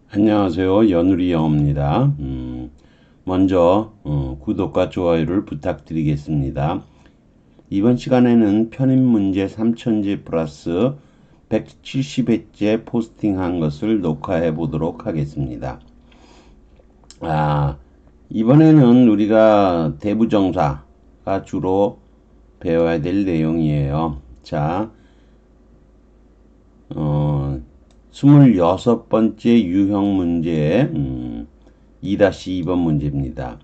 안녕하세요. 연우리 영어입니다. 먼저 구독과 좋아요를 부탁드리겠습니다. 이번 시간에는 편입 문제 3000제 플러스 170회째 포스팅한 것을 녹화해 보도록 하겠습니다. 이번에는 우리가 대부정사가 주로 배워야 될 내용이에요. 자, 26번째 유형 문제 2-2번 문제입니다.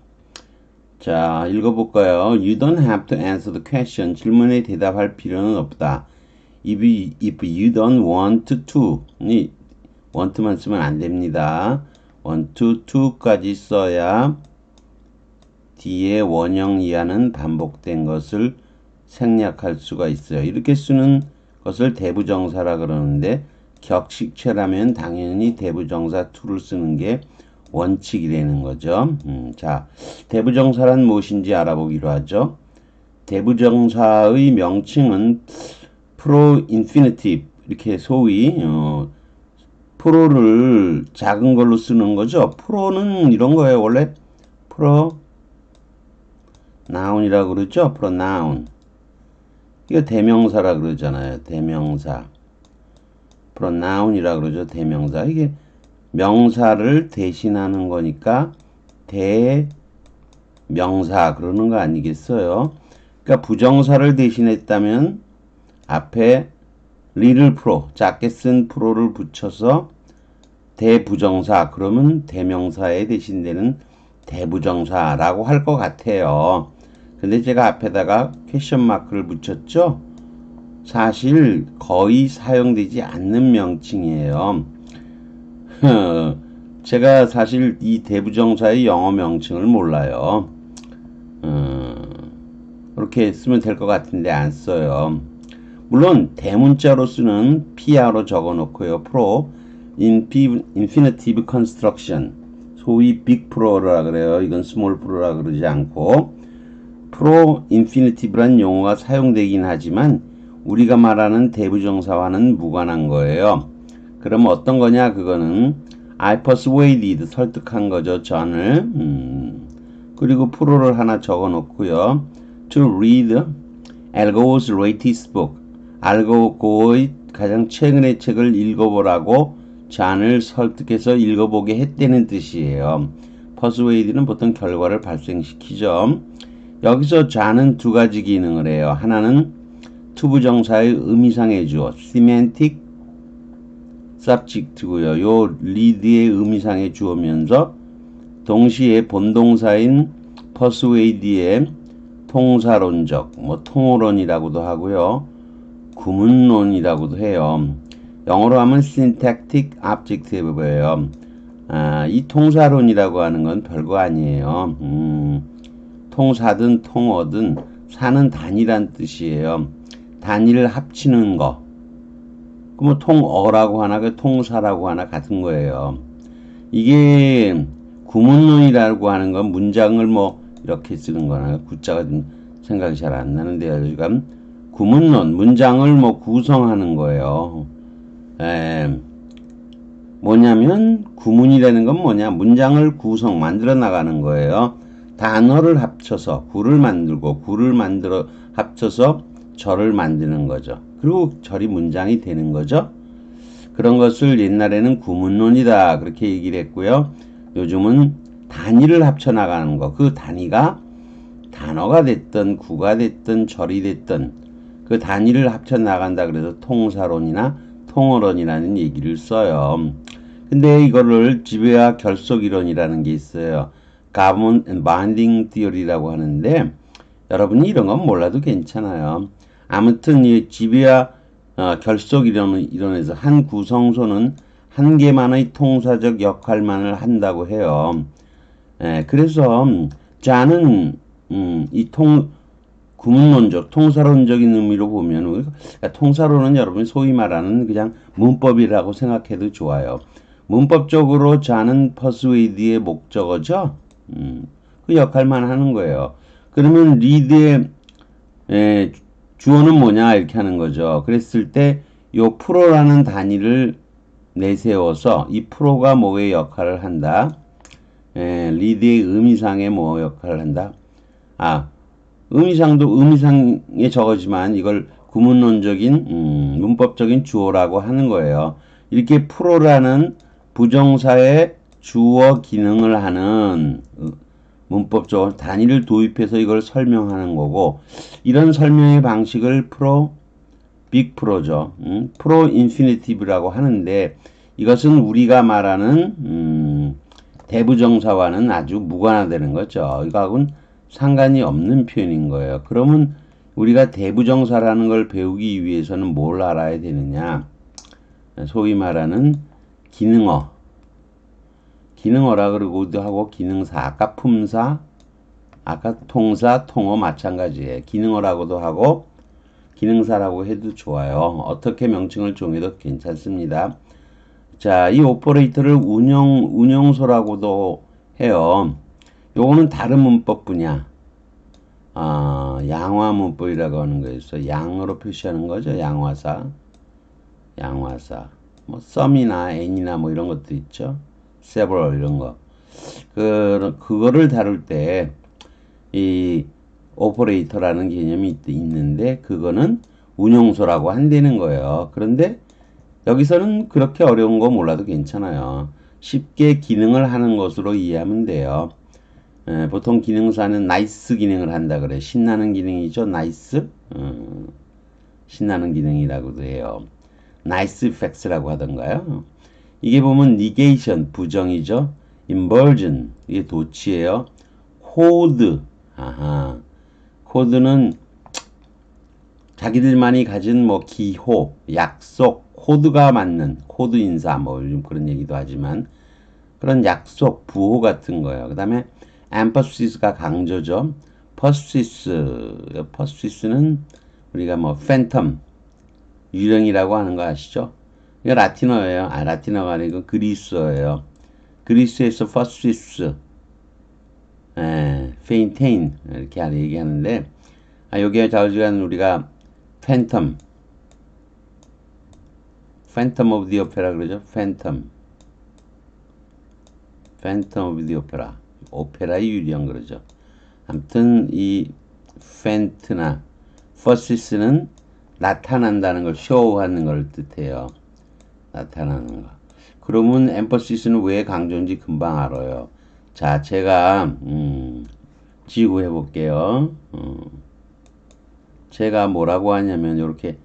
자, 읽어볼까요? You don't have to answer the question. 질문에 대답할 필요는 없다. If you don't want to. want만 쓰면 안 됩니다. want to까지 써야 뒤에 원형 이하는 반복된 것을 생략할 수가 있어요. 이렇게 쓰는 것을 대부정사라 그러는데 격식체라면 당연히 대부정사 to를 쓰는 게 원칙이라는 거죠. 자, 대부정사란 무엇인지 알아보기로 하죠. 대부정사의 명칭은 프로 인피니티브, 이렇게 소위 프로를 작은 걸로 쓰는 거죠. 프로는 이런 거예요. 원래 프로 나운이라고 그러죠. 프로 나운. 이거 대명사라 그러잖아요. 대명사. pronoun이라 그러죠. 대명사. 이게 명사를 대신하는 거니까 대명사 그러는 거 아니겠어요? 그러니까 부정사를 대신했다면 앞에 little pro, 작게 쓴 pro를 붙여서 대부정사, 그러면 대명사에 대신되는 대부정사라고 할 것 같아요. 근데 제가 앞에다가 퀘션 마크를 붙였죠? 사실 거의 사용되지 않는 명칭이에요. 제가 사실 이 대부정사의 영어 명칭을 몰라요. 그렇게 쓰면 될 것 같은데 안 써요. 물론 대문자로 쓰는 PR로 적어놓고요. 프로 infinitive construction, 소위 big pro라 그래요. 이건 small pro라 그러지 않고 프로 인피니티브란 용어가 사용되긴 하지만 우리가 말하는 대부정사와는 무관한 거예요. 그럼 어떤 거냐? 그거는 I persuaded, 설득한 거죠. 전을. 그리고 프로를 하나 적어 놓고요. To read Algo's latest book. 알고의 가장 최근의 책을 읽어보라고 잔을 설득해서 읽어보게 했다는 뜻이에요. persuade는 보통 결과를 발생시키죠. 여기서 잔은 두 가지 기능을 해요. 하나는 투부정사의 의미상의 주어, semantic subject고요. 요 lead의 의미상의 주어면서 동시에 본동사인 persuade의 통사론적, 통호론이라고도 하고요. 구문론이라고도 해요. 영어로 하면 syntactic adjective예요. 이 통사론이라고 하는 건 별거 아니에요. 통사든 통어든 사는 단위란 뜻이에요. 단위를 합치는 거. 그럼 통어라고 하나 그 통사라고 하나 같은 거예요. 이게 구문론이라고 하는 건 문장을 이렇게 쓰는 거나 구자가 좀 생각이 잘 안 나는데요. 지금 구문론, 문장을 구성하는 거예요. 뭐냐면 구문이라는 건 뭐냐? 문장을 만들어 나가는 거예요. 단어를 합쳐서 구를 만들고 구를 만들어 합쳐서 절을 만드는 거죠. 그리고 절이 문장이 되는 거죠. 그런 것을 옛날에는 구문론이다 그렇게 얘기를 했고요. 요즘은 단위를 합쳐 나가는 거. 그 단위가 단어가 됐든 구가 됐든 절이 됐든 그 단위를 합쳐 나간다 그래서 통사론이나 통어론이라는 얘기를 써요. 근데 이거를 지배와 결속 이론이라는 게 있어요. Government and Binding Theory라고 하는데 여러분이 이런 건 몰라도 괜찮아요. 아무튼 이 지배와 결속 이론에서 한 구성소는 한 개만의 통사적 역할만을 한다고 해요. 그래서 자는 이 구문론적, 통사론적인 의미로 보면 통사론은 여러분이 소위 말하는 그냥 문법이라고 생각해도 좋아요. 문법적으로 자는 persuade의 목적어죠. 그 역할만 하는 거예요. 그러면 read의 주어는 뭐냐 이렇게 하는 거죠. 그랬을 때 요 프로라는 단위를 내세워서 이 프로가 뭐의 역할을 한다? 리드의 의미상의 뭐 역할을 한다? 아, 의미상도 의미상에 적어지만 이걸 구문론적인 문법적인 주어라고 하는 거예요. 이렇게 프로라는 부정사의 주어 기능을 하는 문법적으로 단위를 도입해서 이걸 설명하는 거고, 이런 설명의 방식을 빅 프로죠. 프로 인피니티브라고 하는데, 이것은 우리가 말하는 대부정사와는 아주 무관하다는 거죠. 이거하고는 상관이 없는 표현인 거예요. 그러면 우리가 대부정사라는 걸 배우기 위해서는 뭘 알아야 되느냐? 소위 말하는 기능어라 그러고도 하고 기능사, 아까 품사, 아까 통사, 통어 마찬가지예요. 기능어라고도 하고 기능사라고 해도 좋아요. 어떻게 명칭을 정해도 괜찮습니다. 자, 이 오퍼레이터를 운영소라고도 해요. 요거는 다른 문법 분야. 양화 문법이라고 하는 거였어. 양으로 표시하는 거죠. 양화사. 뭐, some이나 and이나 뭐 이런 것도 있죠. several 이런 거. 그거를 다룰 때, 이 오퍼레이터라는 개념이 있는데, 그거는 운용소라고 한다는 거예요. 그런데 여기서는 그렇게 어려운 거 몰라도 괜찮아요. 쉽게 기능을 하는 것으로 이해하면 돼요. 보통 기능사는 nice 기능을 한다 그래. 신나는 기능이죠. nice. 신나는 기능이라고도 해요. nice effects라고 하던가요. 이게 보면 negation 부정이죠. inversion 이게 도치예요. code code는 자기들만이 가진 뭐 기호, 약속, 코드가 맞는 코드 인사 뭐 요즘 그런 얘기도 하지만 그런 약속, 부호 같은 거예요. 그 다음에 emphasis,가 강조죠. persis는 우리가 뭐 phantom 유령이라고 하는 거 아시죠? 이거 라틴어예요. 라틴어가 아니고 그리스어예요. 그리스에서 persist, faintain 이렇게 얘기하는데 여기에 자주간 우리가 phantom of the opera 그러죠. phantom of the opera 오페라의 유령 그러죠. 아무튼 이 phantom나 persist는 나타난다는 걸 show하는 걸 뜻해요. 나타나는 거. 그러면 emphasis,는 왜 강조인지 금방 알아요. 자, 제가 지우해 볼게요. 제가 뭐라고 하냐면 이렇게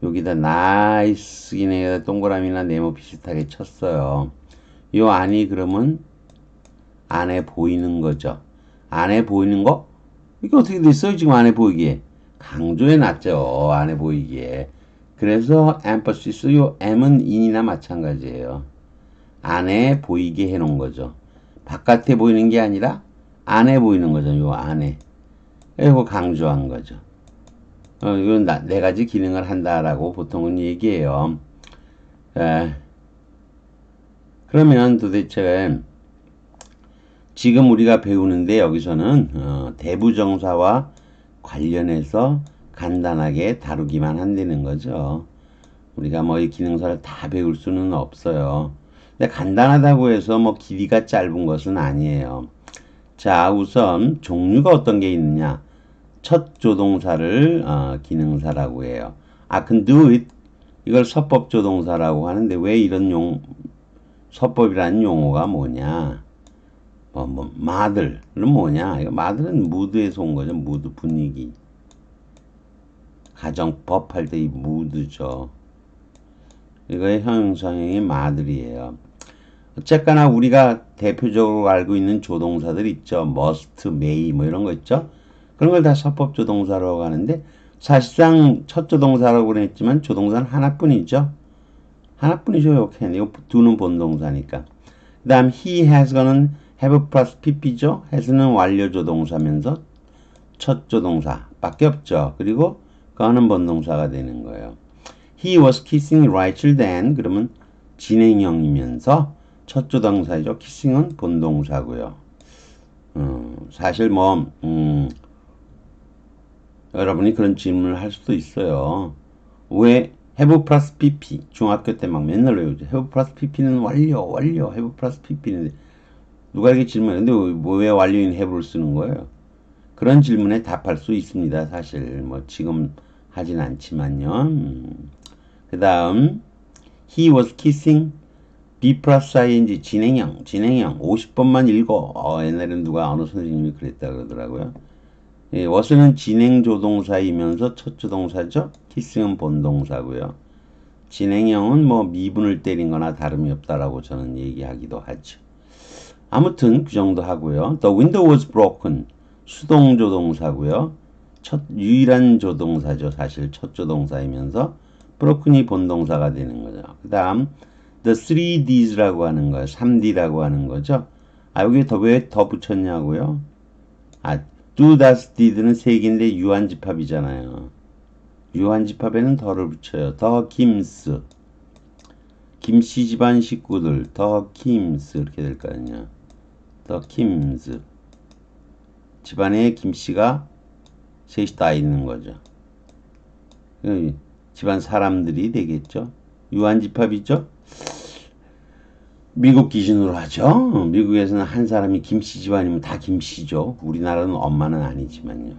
여기다 nice 기능에다 동그라미나 네모 비슷하게 쳤어요. 요 안이 그러면 안에 보이는 거죠. 안에 보이는 거? 이게 어떻게 됐어요? 지금 안에 보이기에. 강조해 놨죠. 안에 보이기에. 그래서 emphasis, 요 M은 in이나 마찬가지예요. 안에 보이게 해 놓은 거죠. 바깥에 보이는 게 아니라 안에 보이는 거죠. 요 안에. 이거 강조한 거죠. 이건 네 가지 기능을 한다라고 보통은 얘기해요. 그러면 도대체 지금 우리가 배우는데 여기서는 대부정사와 관련해서 간단하게 다루기만 한다는 거죠. 우리가 뭐 이 기능사를 다 배울 수는 없어요. 근데 간단하다고 해서 뭐 길이가 짧은 것은 아니에요. 자, 우선 종류가 어떤 게 있느냐. 첫 조동사를 기능사라고 해요. I can do it. 이걸 서법 조동사라고 하는데 왜 이런 서법이라는 용어가 뭐냐. 마들은 뭐냐. 이거 마들은 무드에서 온 거죠. 무드 분위기. 가정법 할 때 이 무드죠. 이거의 형용사형이 마들이에요. 어쨌거나 우리가 대표적으로 알고 있는 조동사들 있죠. must, may 뭐 이런 거 있죠. 그런 걸 다 서법 조동사라고 하는데 사실상 첫 조동사라고 그랬지만 조동사는 하나뿐이죠. 하나뿐이죠. 이렇게 이거 do는 본동사니까. 그 다음 he has는 have plus pp죠. has는 완료 조동사면서 첫 조동사 밖에 없죠. 그리고 go는 본동사가 되는 거예요. He was kissing Rachel then. 그러면 진행형이면서 첫 조동사이죠. kissing은 본동사고요. 사실 여러분이 그런 질문을 할 수도 있어요. 왜 have 플러스 pp. 중학교 때 막 맨날 외우죠. have 플러스 pp는 완료, have 플러스 pp는 누가 이렇게 질문했는데 왜 완료인 have를 쓰는 거예요? 그런 질문에 답할 수 있습니다. 사실 뭐 지금 하진 않지만요. 그 다음 he was kissing B 플러스 ing 진행형 50번만 읽어. 옛날에는 누가 어느 선생님이 그랬다 그러더라고요. 예, was는 진행 조동사이면서 첫 조동사죠. kissing은 본동사고요. 진행형은 뭐 미분을 때린 거나 다름이 없다라고 저는 얘기하기도 하죠. 아무튼 그 정도 하고요. The window was broken. 수동 조동사고요. 유일한 조동사죠. 사실 첫 조동사이면서 broken이 본동사가 되는 거죠. 그 다음 the 3Ds라고 하는 거예요. 3D라고 하는 거죠. 여기 왜 더 붙였냐고요? do, does, did는 세 개인데 유한집합이잖아요. 유한집합에는 더를 붙여요. 더 김스. 김씨 집안 식구들. 더 김스. 이렇게 될 거 아니야. 더 김스. 집안에 김씨가 셋이 다 있는 거죠. 집안 사람들이 되겠죠. 유한집합이죠. 미국 기준으로 하죠. 미국에서는 한 사람이 김씨 집안이면 다 김씨죠. 우리나라는 엄마는 아니지만요.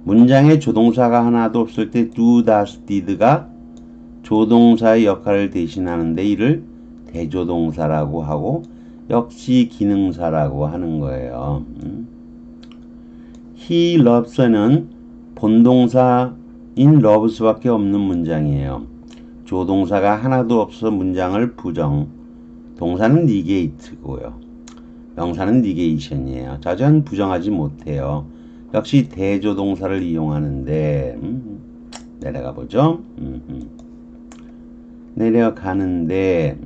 문장에 조동사가 하나도 없을 때 do, does, did가 조동사의 역할을 대신하는데 이를 대조동사라고 하고 역시 기능사라고 하는 거예요. he loves는 본동사인 loves밖에 없는 문장이에요. 조동사가 하나도 없어 문장을 부정. 동사는 negate고요. 명사는 negation이에요. 자전 부정하지 못해요. 역시 대조동사를 이용하는데 내려가 보죠. 내려가는데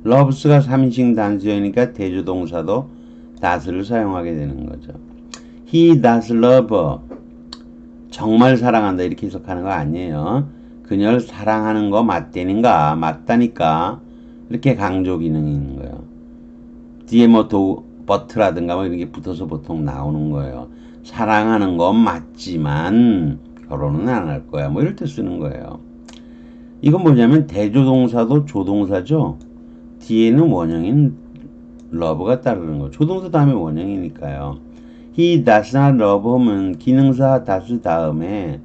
loves가 3인칭 단수형이니까 대조동사도 does를 사용하게 되는 거죠. He does love. 정말 사랑한다 이렇게 해석하는 거 아니에요. 그녀를 사랑하는 거 맞다니까 이렇게 강조 기능이 있는 거예요. 뒤에 뭐 but라든가 뭐 이런 게 붙어서 보통 나오는 거예요. 사랑하는 건 맞지만 결혼은 안 할 거야. 뭐 이럴 때 쓰는 거예요. 이건 뭐냐면 대조동사도 조동사죠. 뒤에는 원형인 love가 따르는 거. 조동사 다음에 원형이니까요. He does not love 하면 기능사 does 다음에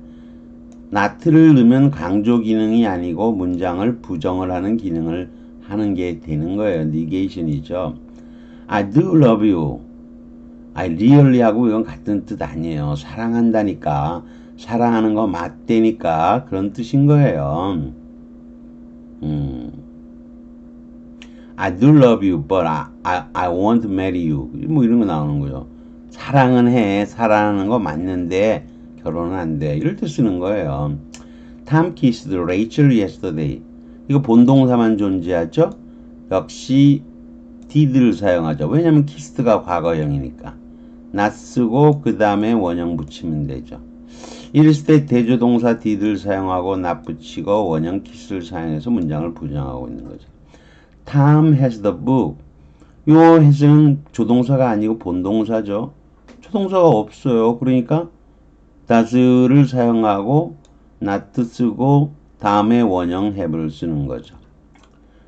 not를 넣으면 강조 기능이 아니고 문장을 부정을 하는 기능을 하는 게 되는 거예요. negation이죠. I do love you. I really 하고 이건 같은 뜻 아니에요. 사랑한다니까. 사랑하는 거 맞다니까. 그런 뜻인 거예요. I do love you, but I won't marry you. 뭐 이런 거 나오는 거죠. 사랑은 해. 사랑하는 거 맞는데 결혼은 안 돼. 이럴 때 쓰는 거예요. Tom kissed Rachel yesterday. 이거 본동사만 존재하죠? 역시 did를 사용하죠. 왜냐면 kissed가 과거형이니까. not 쓰고 그 다음에 원형 붙이면 되죠. 이랬을 때 대조동사 did를 사용하고 not 붙이고 원형 kiss를 사용해서 문장을 부정하고 있는 거죠. Tom has the book. 요 has는 조동사가 아니고 본동사죠. 조동사가 없어요. 그러니까 does를 사용하고 not 쓰고 다음에 원형 have를 쓰는 거죠.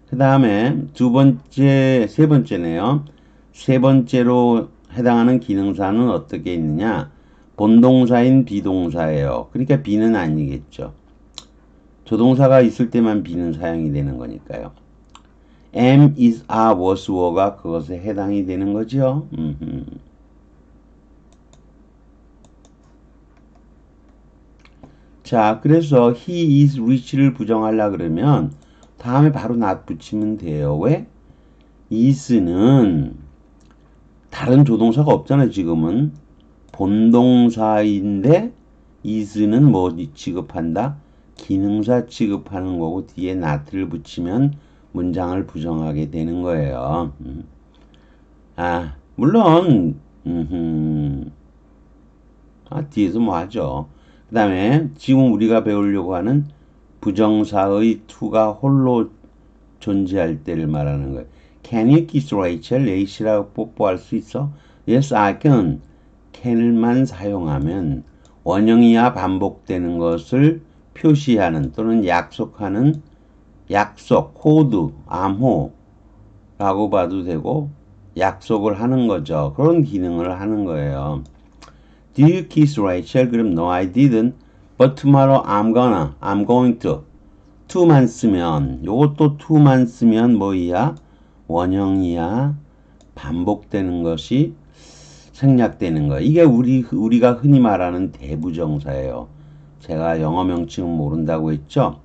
그 다음에 세 번째네요. 세 번째로 해당하는 기능사는 어떻게 있느냐? 본동사인 비동사예요. 그러니까 be는 아니겠죠. 조동사가 있을 때만 be는 사용이 되는 거니까요. am, is, are, was, were가 그것에 해당이 되는 거죠. 자, 그래서 he is rich를 부정하려 그러면 다음에 바로 not 붙이면 돼요. 왜? is는 다른 조동사가 없잖아요. 지금은 본동사인데 is는 뭐 취급한다? 기능사 취급하는 거고 뒤에 not를 붙이면 문장을 부정하게 되는 거예요. 물론 뒤에서 뭐 하죠. 그 다음에 지금 우리가 배우려고 하는 부정사의 to가 홀로 존재할 때를 말하는 거예요. Can you kiss Rachel? Rachel하고 뽀뽀할 수 있어? Yes, I can. can을만 사용하면 원형이야 반복되는 것을 표시하는 또는 약속하는 약속, 코드, 암호라고 봐도 되고 약속을 하는 거죠. 그런 기능을 하는 거예요. Did you kiss Rachel? 그럼 No, I didn't. But tomorrow I'm going to. to만 쓰면 요것도 to만 쓰면 뭐이야? 원형이야 반복되는 것이 생략되는 거. 이게 우리가 흔히 말하는 대부정사예요. 제가 영어 명칭은 모른다고 했죠.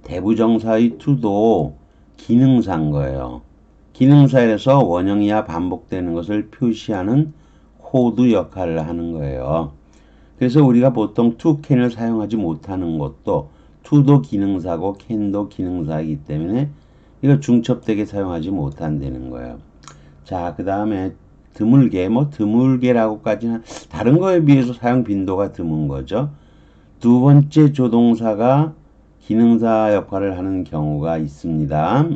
대부정사의 to도 기능사인 거예요. 기능사에서 원형이야 반복되는 것을 표시하는 코드 역할을 하는 거예요. 그래서 우리가 보통 to can을 사용하지 못하는 것도 to도 기능사고 can도 기능사이기 때문에 이거 중첩되게 사용하지 못한다는 거예요. 자, 그 다음에 드물게, 드물게라고까지는 다른 거에 비해서 사용 빈도가 드문 거죠. 두 번째 조동사가 기능사 역할을 하는 경우가 있습니다.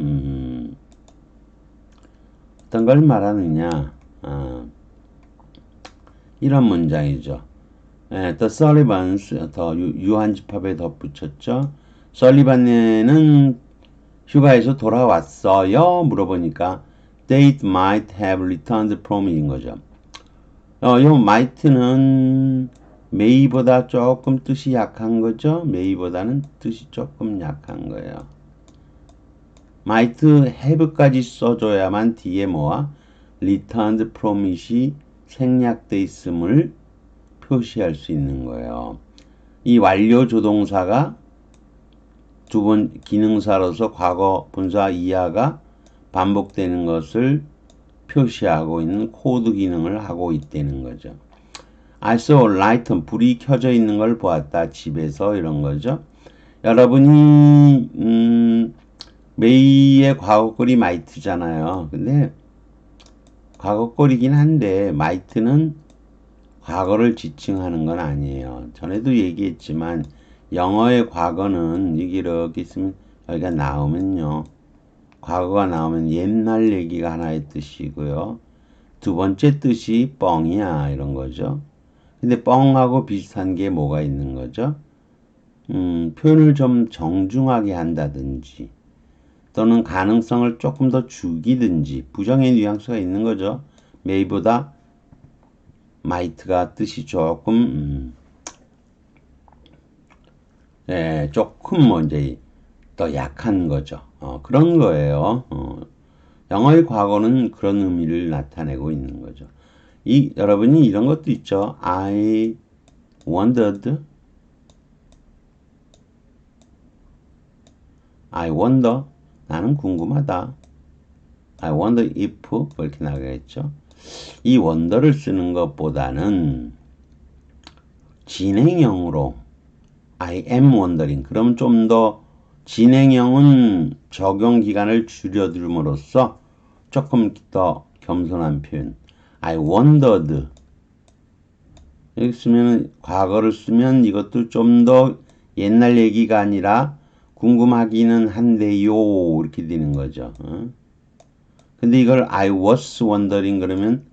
어떤 걸 말하느냐? 이런 문장이죠. The Sullivans, 더 유한집합에 덧붙였죠. 설리반네는 휴가에서 돌아왔어요? 물어보니까 They might have returned from인 거죠. 요 might는 may보다 조금 뜻이 약한 거죠. may보다는 뜻이 조금 약한 거예요. might have까지 써줘야만 뒤에 뭐와 returned from이 생략돼 있음을 표시할 수 있는 거예요. 이 완료 조동사가 두 번 기능사로서 과거 분사 이하가 반복되는 것을 표시하고 있는 코드 기능을 하고 있다는 거죠. I saw light, 불이 켜져 있는 걸 보았다. 집에서 이런 거죠. 여러분이 메이의 과거꼴이 might잖아요. 근데 과거꼴이긴 한데 might는 과거를 지칭하는 건 아니에요. 전에도 얘기했지만 영어의 과거는 이렇게 있으면 여기가 나오면요. 과거가 나오면 옛날 얘기가 하나의 뜻이고요. 두 번째 뜻이 뻥이야 이런 거죠. 근데 뻥하고 비슷한 게 뭐가 있는 거죠? 표현을 좀 정중하게 한다든지 또는 가능성을 조금 더 죽이든지 부정의 뉘앙스가 있는 거죠. may보다 might가 뜻이 조금 조금 이제 더 약한 거죠. 그런 거예요. 영어의 과거는 그런 의미를 나타내고 있는 거죠. 여러분이 이런 것도 있죠. I wondered. I wonder. 나는 궁금하다. I wonder if. 이렇게 나가겠죠. 이 wonder를 쓰는 것보다는 진행형으로 I am wondering. 그럼 좀 더 진행형은 적용 기간을 줄여들므로써 조금 더 겸손한 표현. I wondered. 여기 쓰면 과거를 쓰면 이것도 좀 더 옛날 얘기가 아니라 궁금하기는 한데요. 이렇게 되는 거죠. 근데 이걸 I was wondering 그러면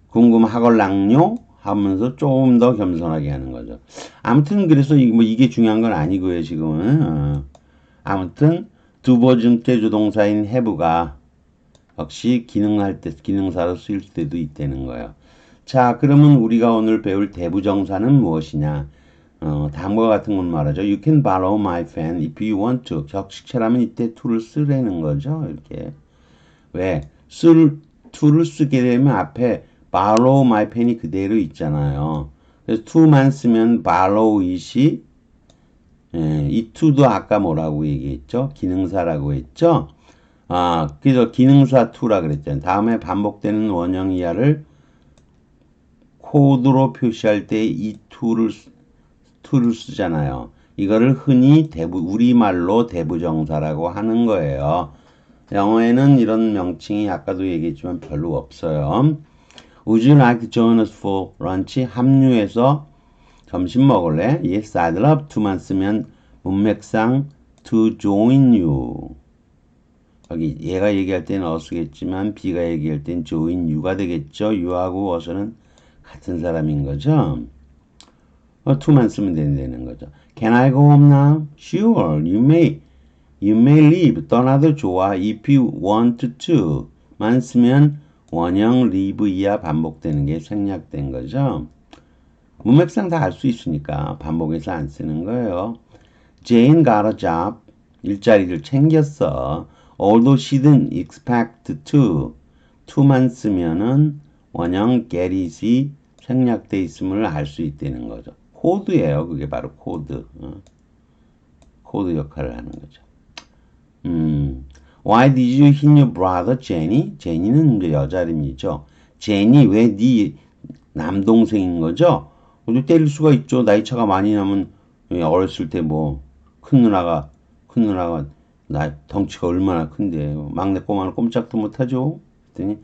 궁금하걸랑요? 하면서 조금 더 겸손하게 하는 거죠. 아무튼 그래서 이게 중요한 건 아니고요. 지금은 아무튼 두 번째 조동사인 have가 역시 기능할 때 기능사로 쓰일 때도 있다는 거예요. 자, 그러면 우리가 오늘 배울 대부정사는 무엇이냐? 다음과 같은 건 말하죠. You can borrow my pen if you want to. 격식체라면 이때 to를 쓰라는 거죠. 이렇게 왜 to를 쓰게 되면 앞에 borrow my pen이 그대로 있잖아요. 그래서 to만 쓰면 borrow it이 이 to도 아까 뭐라고 얘기했죠? 기능사라고 했죠? 그래서 기능사 to라 그랬잖아요. 다음에 반복되는 원형 이하를 코드로 표시할 때 이 to를 쓰잖아요. 이거를 흔히 우리말로 대부정사라고 하는 거예요. 영어에는 이런 명칭이 아까도 얘기했지만 별로 없어요. Would you like to join us for lunch? 합류해서 점심 먹을래? Yes, I'd love to만 쓰면 문맥상 to join you. 여기 얘가 얘기할 때는 어쓰겠지만 B가 얘기할 땐 join you가 되겠죠. you하고 어서는 같은 사람인 거죠. to만 쓰면 된다는 거죠. Can I go home now? Sure, you may. You may leave. 떠나도 좋아. If you want to. 만 쓰면 원형 leave 이하 반복되는 게 생략된 거죠. 문맥상 다 알 수 있으니까 반복해서 안 쓰는 거예요. Jane got a job. 일자리를 챙겼어. Although she didn't expect to. to만 쓰면은 원형 get it이 생략돼 있음을 알 수 있다는 거죠. 코드예요. 그게 바로 코드. 코드 역할을 하는 거죠. Why did you hit your brother, Jenny? 제니는 이제 여자 이름이죠. 제니 왜 네 남동생인 거죠? 근데 때릴 수가 있죠. 나이 차가 많이 나면 어렸을 때 뭐 큰 누나가 나 덩치가 얼마나 큰데 막내 꼬마는 꼼짝도 못하죠. 그랬더니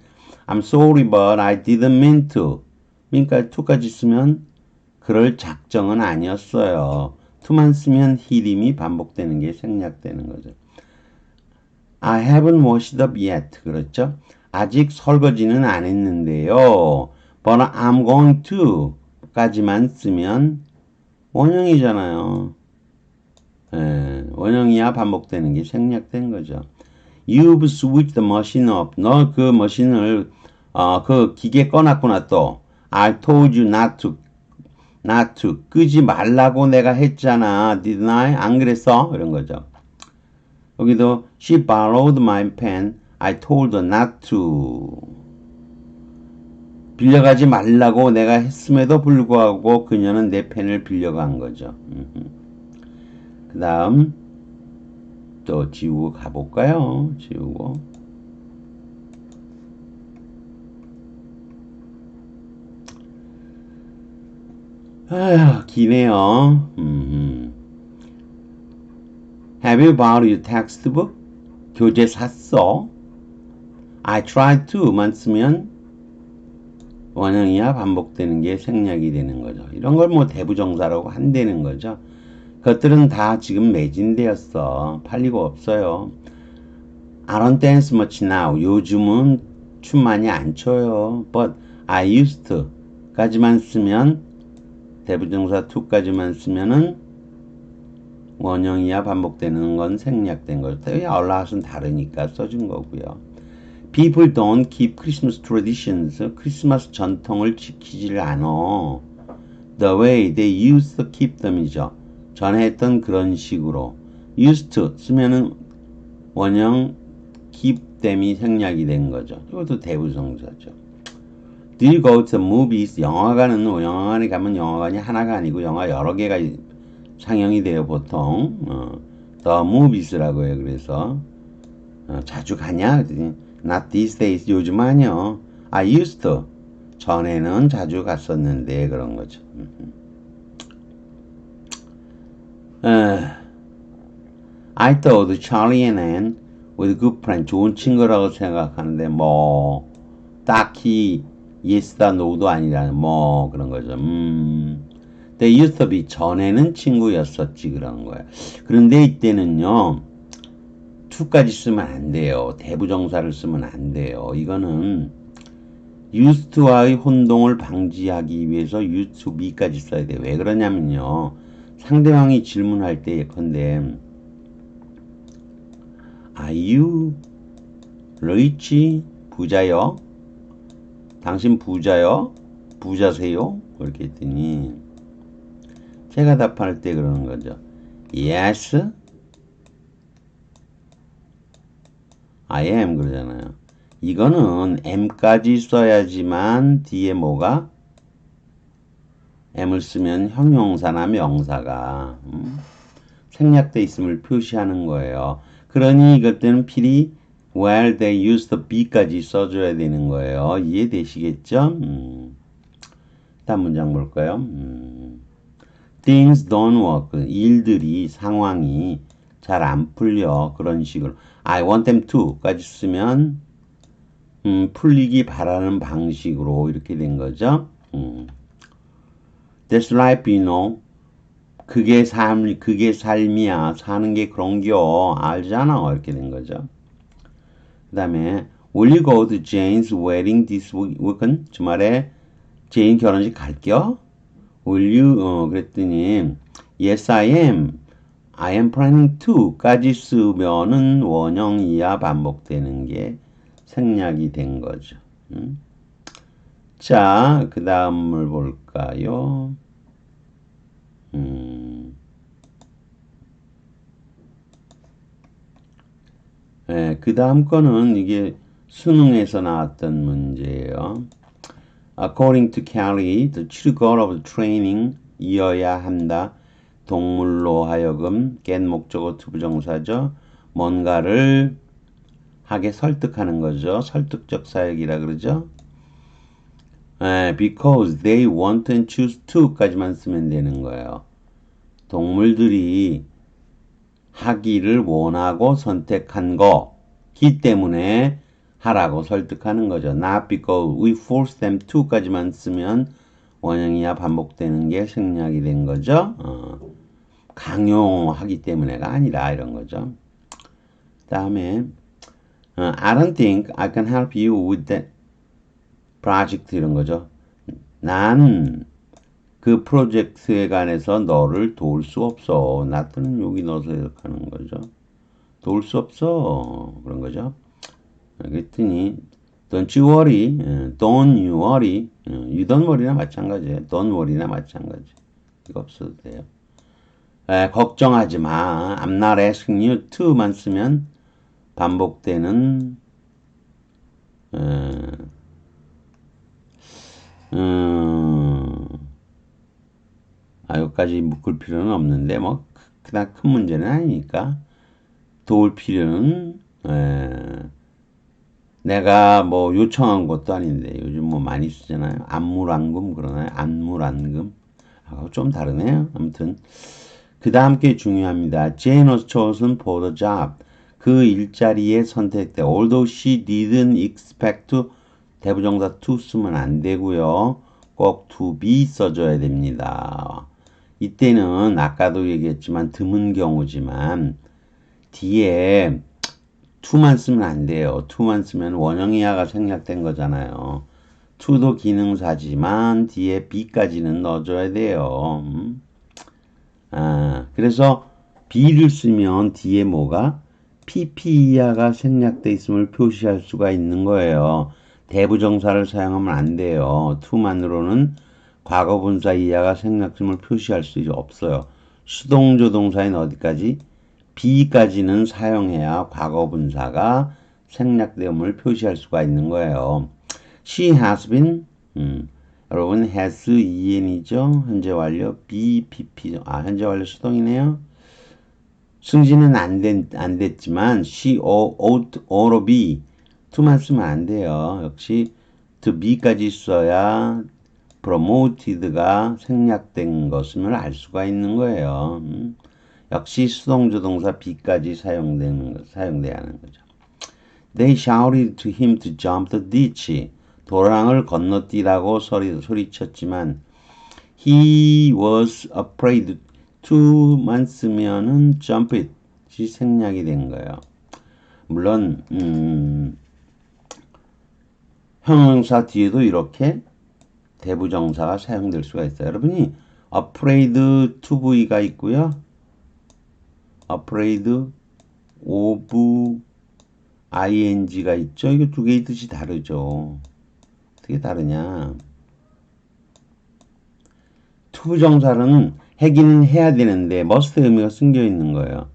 I'm sorry, but I didn't mean to. 그러니까 to까지 쓰면 그럴 작정은 아니었어요. to만 쓰면 hit임이 반복되는 게 생략되는 거죠. I haven't washed up yet. 그렇죠? 아직 설거지는 안 했는데요. But I'm going to. 까지만 쓰면 원형이잖아요. 원형이야 반복되는 게 생략된 거죠. You've switched the machine up. 너 그 머신을 그 기계 꺼놨구나 또. I told you not to. 끄지 말라고 내가 했잖아. Didn't I? 안 그랬어? 이런 거죠. 여기도 She borrowed my pen. I told her not to. 빌려가지 말라고 내가 했음에도 불구하고 그녀는 내 펜을 빌려간 거죠. 그 다음 또 지우고 가볼까요? 지우고 기네요. Have you bought your textbook? 교재 샀어? I tried to만 쓰면 원형이야 반복되는 게 생략이 되는 거죠. 이런 걸 뭐 대부정사라고 한다는 거죠. 그것들은 다 지금 매진되었어. 팔리고 없어요. I don't dance much now. 요즘은 춤 많이 안 춰요. But I used to 까지만 쓰면 대부정사 to까지만 쓰면은 원형이야 반복되는 건 생략된 거죠. 얼라hat은 다르니까 써준 거고요. People don't keep Christmas traditions. 크리스마스 전통을 지키지를 않아. The way they used to keep them이죠. 전에 했던 그런 식으로. used to 쓰면은 원형 keep them이 생략이 된 거죠. 이것도 대부정사죠. Do you go to movies? 영화관에 가면 영화관이 하나가 아니고 영화 여러 개가 상영이 돼요, 보통. The movies라고 해요. 그래서 자주 가냐? Not these days. 요즘 아니요. I used to. 전에는 자주 갔었는데 그런 거죠. I thought Charlie and Ann were good friends. 좋은 친구라고 생각하는데 뭐 딱히 yes다 no도 아니라는 뭐 그런 거죠. They used to be. 전에는 친구였었지 그런 거예요. 그런데 이때는요. to까지 쓰면 안 돼요. 대부정사를 쓰면 안 돼요. 이거는 used to와의 혼동을 방지하기 위해서 used to be까지 써야 돼요. 왜 그러냐면요. 상대방이 질문할 때 예컨대 Are you rich? 부자요? 당신 부자요? 부자세요? 그렇게 했더니 제가 답할 때 그러는 거죠. Yes, I am 그러잖아요. 이거는 am까지 써야지만 뒤에 뭐가 am을 쓰면 형용사나 명사가 생략돼 있음을 표시하는 거예요. 그러니 이것 때는 필히 where they used to be까지 써줘야 되는 거예요. 이해되시겠죠? 다음 문장 볼까요? Things don't work. 일들이 상황이 잘 안 풀려. 그런 식으로 I want them to까지 쓰면 풀리기 바라는 방식으로 이렇게 된 거죠. That's life, you know. 그게 삶이야. 사는 게 그런겨. 알잖아. 이렇게 된 거죠. 그 다음에 Will you go to Jane's wedding this weekend? 주말에 제인 결혼식 갈겨? will you, 그랬더니, yes, I am planning to까지 쓰면은 원형이야 반복되는 게 생략이 된 거죠. 자, 그 다음을 볼까요? 네, 그 다음 거는 이게 수능에서 나왔던 문제예요. According to Kelly, the true goal of training 이어야 한다. 동물로 하여금 get 목적어 투부정사죠. 뭔가를 하게 설득하는 거죠. 설득적 사역이라 그러죠. Because they want and choose to까지만 쓰면 되는 거예요. 동물들이 하기를 원하고 선택한 거기 때문에 하라고 설득하는 거죠. Not because we force them to까지만 쓰면 원형이야 반복되는 게 생략이 된 거죠. 강요하기 때문에가 아니라 이런 거죠. 다음에 I don't think I can help you with that project 이런 거죠. 난 그 프로젝트에 관해서 너를 도울 수 없어. not는 여기 넣어서 해석하는 거죠. 도울 수 없어. 그런 거죠. 그랬더니 don't you worry, don't you worry, you don't worry나 마찬가지예요. don't worry나 마찬가지. 이거 없어도 돼요. 걱정하지 마. I'm not asking you to만 쓰면 반복되는 여기까지 묶을 필요는 없는데 뭐 그닥 큰 문제는 아니니까 도울 필요는 내가 뭐 요청한 것도 아닌데 요즘 뭐 많이 쓰잖아요. 안물안금 그러나요? 안물안금 좀 다르네요. 아무튼 그 다음 게 중요합니다. Jane was chosen for the job. 그 일자리에 선택돼. Although she didn't expect to 대부정사 to 쓰면 안 되고요. 꼭 to be 써줘야 됩니다. 이때는 아까도 얘기했지만 드문 경우지만 뒤에 to만 쓰면 안 돼요. to만 쓰면 원형이야가 생략된 거잖아요. to도 기능사지만 뒤에 be까지는 넣어줘야 돼요. 그래서 be를 쓰면 뒤에 뭐가 pp이야가 생략돼 있음을 표시할 수가 있는 거예요. 대부정사를 사용하면 안 돼요. to만으로는 과거분사 이하가 생략됨을 표시할 수 없어요. 수동조동사인 어디까지? be까지는 사용해야 과거분사가 생략됨을 표시할 수가 있는 거예요. She has been, 여러분 has en이죠. 현재 완료 be, pp. 현재 완료 수동이네요. 승진은 안 됐지만 she ought to be to만 쓰면 안 돼요. 역시 to be까지 써야 promoted가 생략된 것임을 알 수가 있는 거예요. 역시 수동조동사 be까지 사용돼야 하는 거죠. They shouted to him to jump the ditch. 도랑을 건너뛰라고 소리쳤지만 he was afraid to만 쓰면은 jump it이 생략이 된 거예요. 물론 형용사 뒤에도 이렇게 대부정사가 사용될 수가 있어요. 여러분이 afraid to be가 있고요. afraid of ing가 있죠. 이거 두 개의 뜻이 다르죠. 어떻게 다르냐? 투부정사는 하기는 해야 되는데 must 의미가 숨겨 있는 거예요.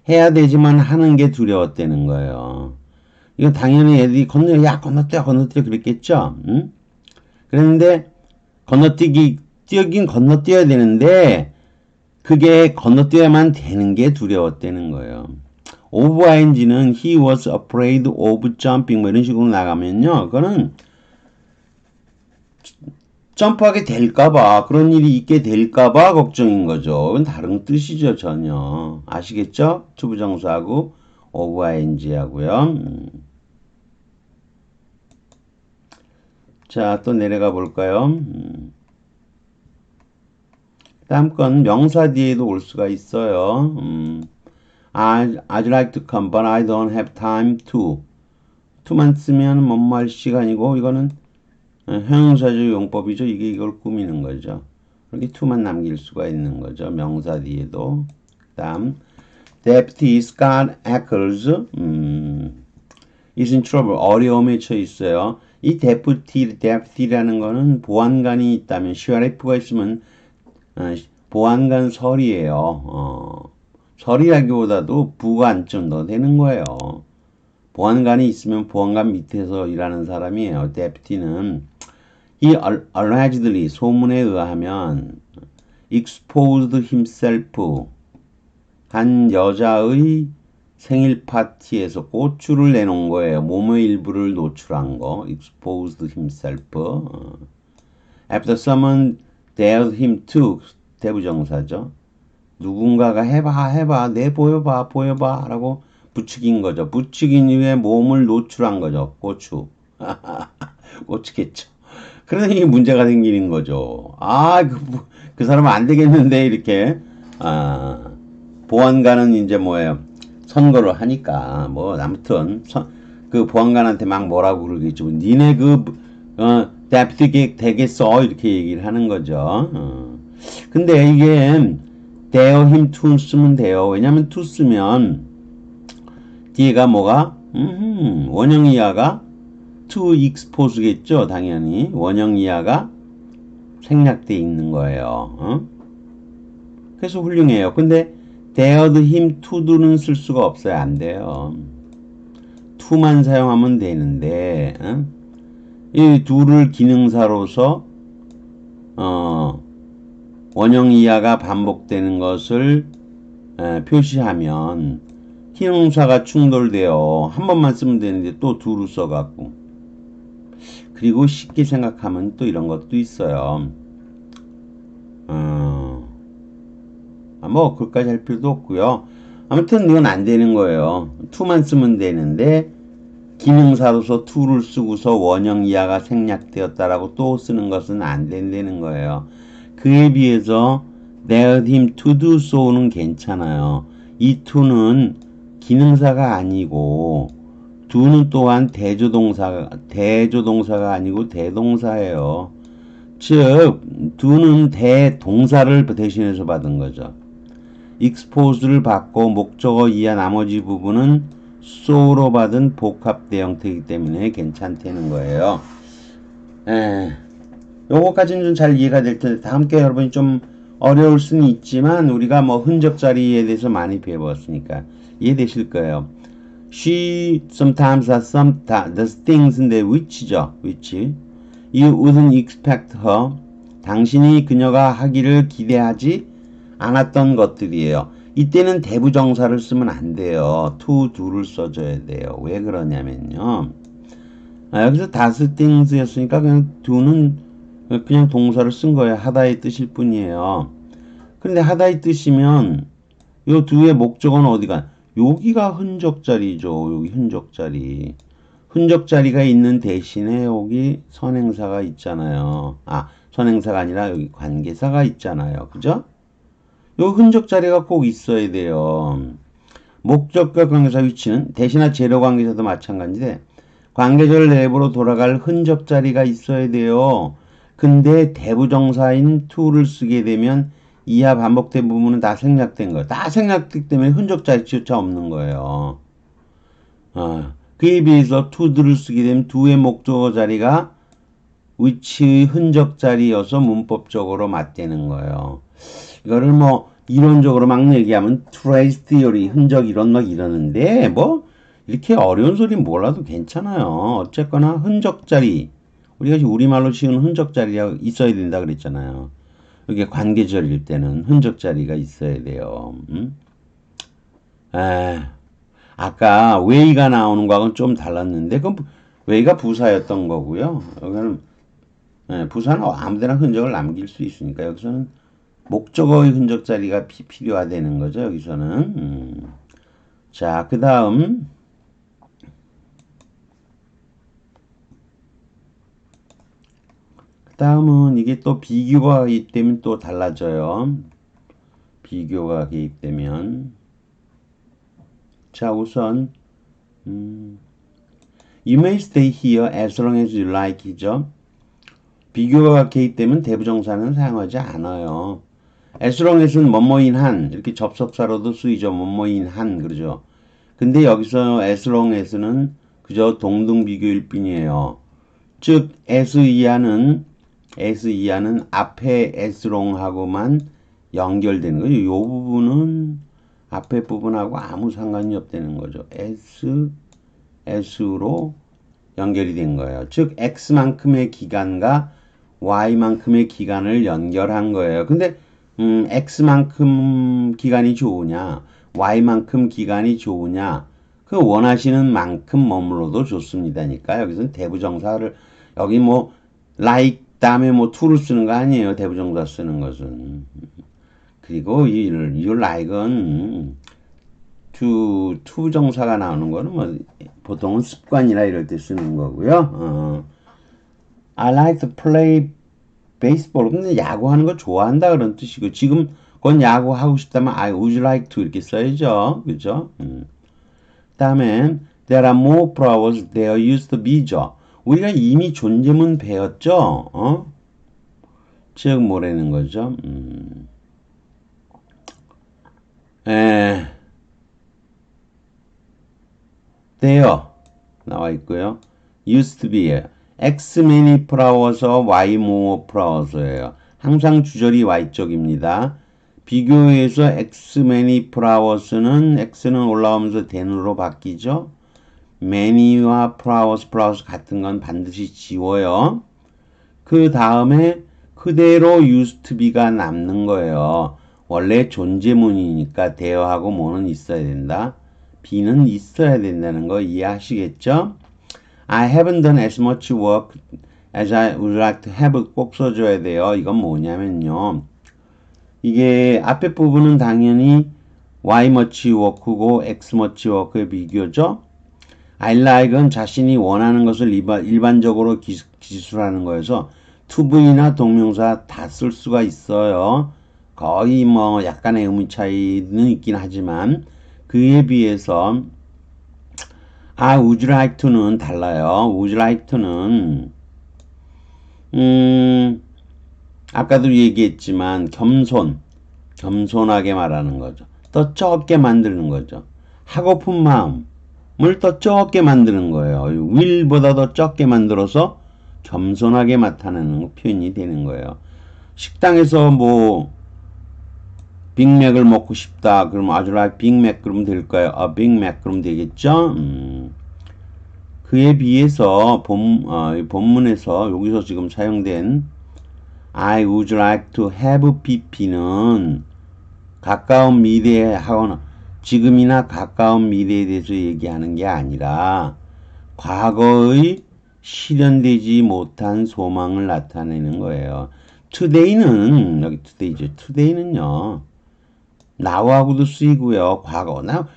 해야 되지만 하는 게 두려웠다는 거예요. 이거 당연히 애들이 건너뛰어 그랬겠죠. 응? 그랬는데 뛰긴 건너뛰어야 되는데 그게 건너뛰어야만 되는 게 두려웠다는 거예요. of ing는 he was afraid of jumping 뭐 이런 식으로 나가면요. 그거는 점프하게 될까봐 그런 일이 있게 될까봐 걱정인 거죠. 이건 다른 뜻이죠. 전혀. 아시겠죠? 투부정사하고 of ing 하고요. 자, 또 내려가 볼까요? 다음 건 명사 뒤에도 올 수가 있어요. I'd like to come, but I don't have time to. to만 쓰면 뭐할 시간이고 이거는 형용사적 용법이죠. 이걸 꾸미는 거죠. 이렇게 to만 남길 수가 있는 거죠. 명사 뒤에도. 그다음 Deputy Scott Eccles is in trouble. 어려움에 처해 있어요. 이 deputy라는 거는 보안관이 있다면 sheriff가 있으면 보안관 설이에요. 설이라기보다도 부관쯤 더 되는 거예요. 보안관이 있으면 보안관 밑에서 일하는 사람이에요. deputy는 he allegedly 소문에 의하면 exposed himself 한 여자의 생일 파티에서 고추를 내놓은 거예요. 몸의 일부를 노출한 거. exposed himself. After someone dared him to 대부정사죠. 누군가가 해봐, 내 보여봐 라고 부추긴 거죠. 부추긴 이후에 몸을 노출한 거죠. 고추. 고추겠죠. 그러니 문제가 생기는 거죠. 그 사람은 안 되겠는데, 이렇게. 보안관은 이제 뭐예요? 선거를 하니까, 아무튼, 그 보안관한테 막 뭐라고 그러겠죠. 니네 deputy 되겠어? 이렇게 얘기를 하는 거죠. 근데 이게, dare him to 쓰면 돼요. 왜냐면 to 쓰면, 뒤에가 뭐가? 원형 이하가 to expose겠죠, 당연히. 원형 이하가 생략돼 있는 거예요. 그래서 훌륭해요. 근데 dared him to do는 쓸 수가 없어요. 안 돼요. to만 사용하면 되는데 이 do를 기능사로서 원형 이하가 반복되는 것을 표시하면 기능사가 충돌돼요. 한 번만 쓰면 되는데 또 do를 써갖고. 그리고 쉽게 생각하면 또 이런 것도 있어요. 그것까지 할 필요도 없고요. 아무튼 이건 안 되는 거예요. to만 쓰면 되는데 기능사로서 to를 쓰고서 원형 이하가 생략되었다라고 또 쓰는 것은 안 된다는 거예요. 그에 비해서 dared him to do so는 괜찮아요. 이 to는 기능사가 아니고 do는 또한 대조동사가 아니고 대동사예요. 즉 do는 대동사를 대신해서 받은 거죠. expose를 받고 목적어 이하 나머지 부분은 so로 받은 복합대 형태이기 때문에 괜찮다는 거예요. 요거까지는 좀 잘 이해가 될 텐데 다음께 여러분이 좀 어려울 수는 있지만 우리가 흔적 자리에 대해서 많이 배워봤으니까 이해되실 거예요. She sometimes has the things인데 which죠. which. You wouldn't expect her. 당신이 그녀가 하기를 기대하지 않았던 것들이에요. 이때는 대부정사를 쓰면 안 돼요. to, do를 써줘야 돼요. 왜 그러냐면요. 여기서 does things였으니까 그냥 do는 그냥 동사를 쓴 거예요. 하다의 뜻일 뿐이에요. 그런데 하다의 뜻이면 요 do의 목적어는 어디가? 여기가 흔적자리죠. 여기 흔적자리. 흔적자리가 있는 대신에 여기 선행사가 있잖아요. 선행사가 아니라 여기 관계사가 있잖아요. 그죠? 요 흔적자리가 꼭 있어야 돼요. 목적과 관계사 위치는 대신나 재료 관계사도 마찬가지인데 관계절 내부로 돌아갈 흔적자리가 있어야 돼요. 근데 대부정사인 to를 쓰게 되면 이하 반복된 부분은 다 생략된 거예요. 다 생략되기 때문에 흔적자리조차 없는 거예요. 그에 비해서 to를 쓰게 되면 do의 목적어 자리가 which의 흔적 자리여서 문법적으로 맞대는 거예요. 이거를 이론적으로 막 얘기하면 trace theory, 흔적 이론 막 이러는데 이렇게 어려운 소리 몰라도 괜찮아요. 어쨌거나 흔적 자리, 우리가 우리말로 치는 흔적 자리가 있어야 된다 그랬잖아요. 이게 관계절일 때는 흔적 자리가 있어야 돼요. 아까 way가 나오는 거하고는 좀 달랐는데 그건 way가 부사였던 거고요. 여기는 부사는 아무데나 흔적을 남길 수 있으니까 여기서는 목적어의 흔적 자리가 필요하다는 거죠. 여기서는 자, 그 다음은 이게 또 비교가 개입되면 또 달라져요. 비교가 개입되면 자, 우선 You may stay here as long as you like 이죠. 비교가 개입되면 대부정사는 사용하지 않아요. as long as는 뭐뭐인 한 이렇게 접속사로도 쓰이죠. 뭐뭐인 한 그러죠. 근데 여기서 as long as는 그저 동등비교일 뿐이에요. 즉 as 이하는 앞에 as long하고만 연결되는 거죠. 이 부분은 앞에 부분하고 아무 상관이 없다는 거죠. s로 연결이 된 거예요. 즉 x만큼의 기간과 y만큼의 기간을 연결한 거예요. 근데 x만큼 기간이 좋으냐 y만큼 기간이 좋으냐 그 원하시는 만큼 머물러도 좋습니다니까 여기서는 대부정사를 여기 뭐 like 다음에 뭐 to를 쓰는 거 아니에요. 대부정사 쓰는 것은. 그리고 이 like은 투정사가 나오는 거는 뭐 보통은 습관이나 이럴 때 쓰는 거고요. I like to play baseball. 근데 야구하는 거 좋아한다 그런 뜻이고 지금 그건 야구 하고 싶다면 I would like to 이렇게 써야죠. 그죠? 다음에 there are more flowers there used to be죠. 우리가 이미 존재문 배웠죠. 즉 뭐라는 거죠? there 나와 있고요. used to be X many flowers, Y more flowers예요. 항상 주절이 Y쪽입니다. 비교해서 X many flowers는 X는 올라오면서 then으로 바뀌죠. many와 flowers 같은 건 반드시 지워요. 그 다음에 그대로 used to be가 남는 거예요. 원래 존재문이니까 there하고 뭐는 있어야 된다. be는 있어야 된다는 거 이해하시겠죠? I haven't done as much work as I would like to have 꼭 써줘야 돼요. 이건 뭐냐면요. 이게 앞에 부분은 당연히 y much work고 x much work의 비교죠. I like은 자신이 원하는 것을 일반적으로 기술하는 거여서 to be나 동명사 다 쓸 수가 있어요. 거의 뭐 약간의 의미 차이는 있긴 하지만 그에 비해서 would like to는 달라요. would like to는 아까도 얘기했지만 겸손하게 말하는 거죠. 더 적게 만드는 거죠. 하고픈 마음을 더 적게 만드는 거예요. will보다 더 적게 만들어서 겸손하게 나타내는 표현이 되는 거예요. 식당에서 뭐 빅맥을 먹고 싶다. 그럼 아주 like 빅맥 그러면 될까요? 빅맥 그러면 되겠죠? 그에 비해서 본문에서 여기서 지금 사용된 I would like to have pp는 가까운 미래에 하거나 지금이나 가까운 미래에 대해서 얘기하는 게 아니라 과거의 실현되지 못한 소망을 나타내는 거예요. today는 여기 today죠. today는요. now하고도 쓰이고요. 과거나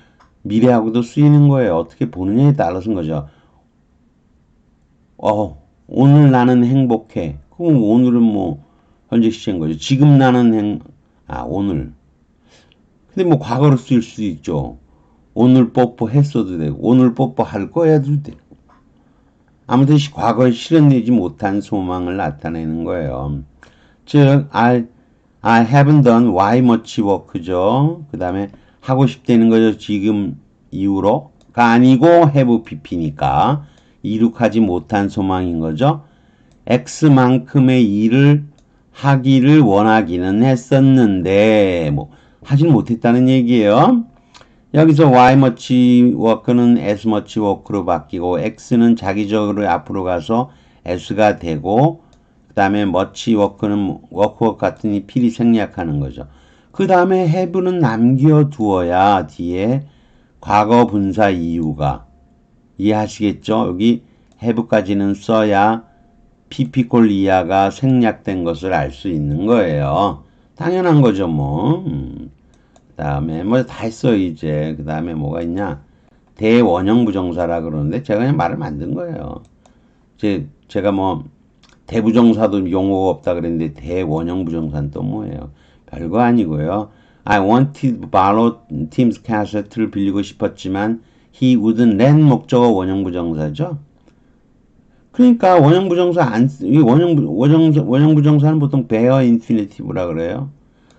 미래하고도 쓰이는 거예요. 어떻게 보느냐에 따라서인 거죠. 오늘 나는 행복해. 그럼 오늘은 뭐 현재 시제인 거죠. 지금 나는 오늘. 근데 뭐 과거로 쓰일 수도 있죠. 오늘 뽀뽀했어도 되고 오늘 뽀뽀할 거야도 되고. 아무튼 과거에 실현되지 못한 소망을 나타내는 거예요. 즉 I haven't done Y much work죠. 그 다음에 하고 싶다는 거죠. 지금 이후로가 아니고 have pp니까 이룩하지 못한 소망인 거죠. X만큼의 일을 하기를 원하기는 했었는데 뭐 하진 못했다는 얘기예요. 여기서 Y much work는 as much work로 바뀌고 X는 자기적으로 앞으로 가서 S가 되고 그 다음에 much work는 work 같으니 필히 생략하는 거죠. 그 다음에 have는 남겨두어야 뒤에 과거 분사 이유가 이해하시겠죠? 여기 have까지는 써야 pp콜 이하가 생략된 것을 알 수 있는 거예요. 당연한 거죠, 뭐. 그 다음에 뭐 다 했어요, 이제. 그 다음에 뭐가 있냐? 대원형 부정사라 그러는데 제가 그냥 말을 만든 거예요. 제가 뭐 대부정사도 용어가 없다 그랬는데 대원형 부정사는 또 뭐예요? 별거 아니고요. I wanted to borrow Tim's cassette를 빌리고 싶었지만 he wouldn't let 목적어 원형 부정사죠. 그러니까 원형 부정사 이 원형 부정사는 보통 bear infinitive라 그래요.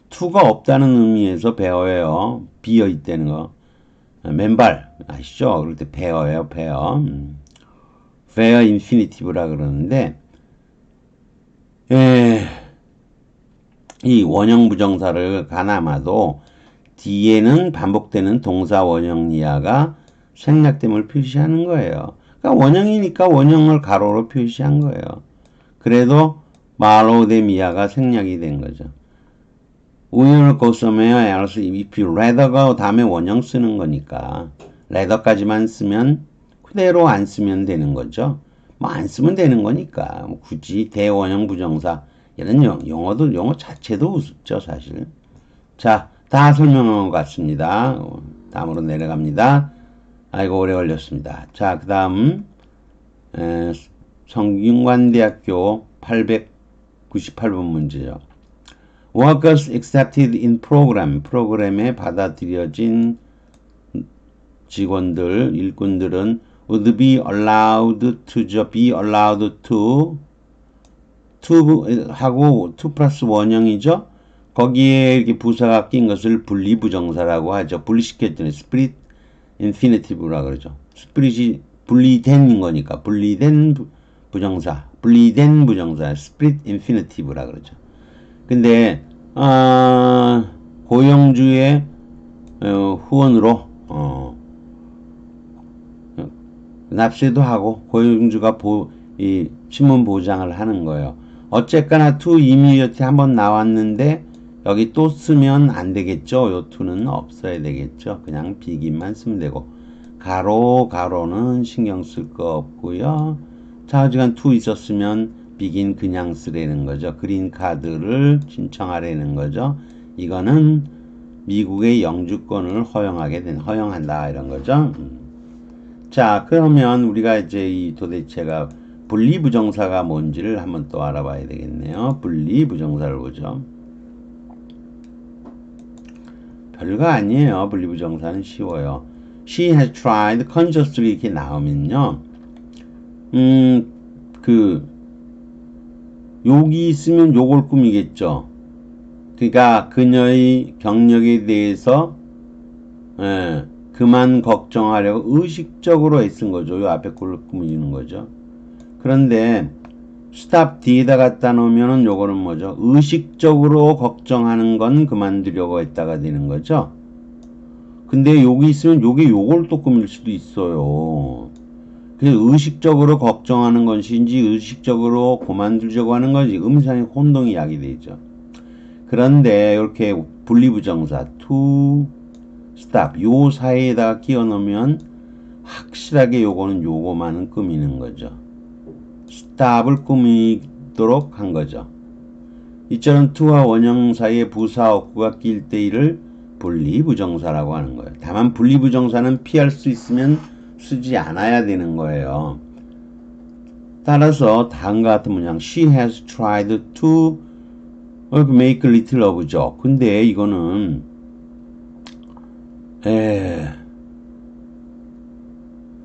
to가 없다는 의미에서 bear예요. 비어 있다는 거. 맨발 아시죠? 그럴 때 bear예요, bear. bear infinitive라 그러는데 이 원형 부정사를 가나마도 뒤에는 반복되는 동사 원형이하가 생략됨을 표시하는 거예요. 그러니까 원형이니까 원형을 가로로 표시한 거예요. 그래도 말로 대 미아가 생략이 된 거죠. We will go somewhere else if you rather가 다음에 원형 쓰는 거니까 rather까지만 쓰면 그대로 안 쓰면 되는 거죠. 뭐 안 쓰면 되는 거니까 뭐 굳이 대원형 부정사 이런 영어 자체도 우습죠 사실. 자, 다 설명한 것 같습니다. 다음으로 내려갑니다. 아이고 오래 걸렸습니다. 자, 그 다음 성균관대학교 898번 문제죠. Workers accepted in program. 프로그램에 받아들여진 직원들, 일꾼들은 would be allowed to 하고 to 플러스 원형이죠. 거기에 이렇게 부사가 낀 것을 분리부정사라고 하죠. 분리시켰더니 split infinitive라 그러죠. 스프릿이 분리된 거니까 분리된 부정사 split infinitive라 그러죠. 근데 고용주의 후원으로 납세도 하고 고용주가 이 신문 보장을 하는 거예요. 어쨌거나 to immediate 한번 나왔는데 여기 또 쓰면 안 되겠죠. 요 to는 없어야 되겠죠. 그냥 비긴만 쓰면 되고 가로는 신경 쓸 거 없고요. 좌우지간 to 있었으면 비긴 그냥 쓰라는 거죠. 그린 카드를 신청하라는 거죠. 이거는 미국의 영주권을 허용한다 이런 거죠. 자, 그러면 우리가 이제 이 도대체가 분리부정사가 뭔지를 한번 또 알아봐야 되겠네요. 분리부정사를 보죠. 별거 아니에요. 분리부정사는 쉬워요. She has tried consciously 이렇게 나오면요. 욕이 있으면 욕을 꾸미겠죠. 그러니까 그녀의 경력에 대해서 그만 걱정하려고 의식적으로 애쓴 거죠. 요 앞에 꼴을 꾸미는 거죠. 그런데 stop 뒤에다 갖다 놓으면은 요거는 뭐죠? 의식적으로 걱정하는 건 그만두려고 했다가 되는 거죠. 근데 욕이 있으면 요걸 또 꾸밀 수도 있어요. 그래서 의식적으로 걱정하는 것인지 의식적으로 그만두려고 하는 건지 음상의 혼동이 야기되죠. 그런데 이렇게 분리부정사 to stop 요 사이에다가 끼워 넣으면 확실하게 요거만은 꾸미는 거죠. stop을 꾸미도록 한 거죠. 이처럼 to와 원형 사이에 부사 어구가 낄 때 이를 분리부정사라고 하는 거예요. 다만 분리부정사는 피할 수 있으면 쓰지 않아야 되는 거예요. 따라서 다음과 같은 문장 She has tried to make little of죠. 근데 이거는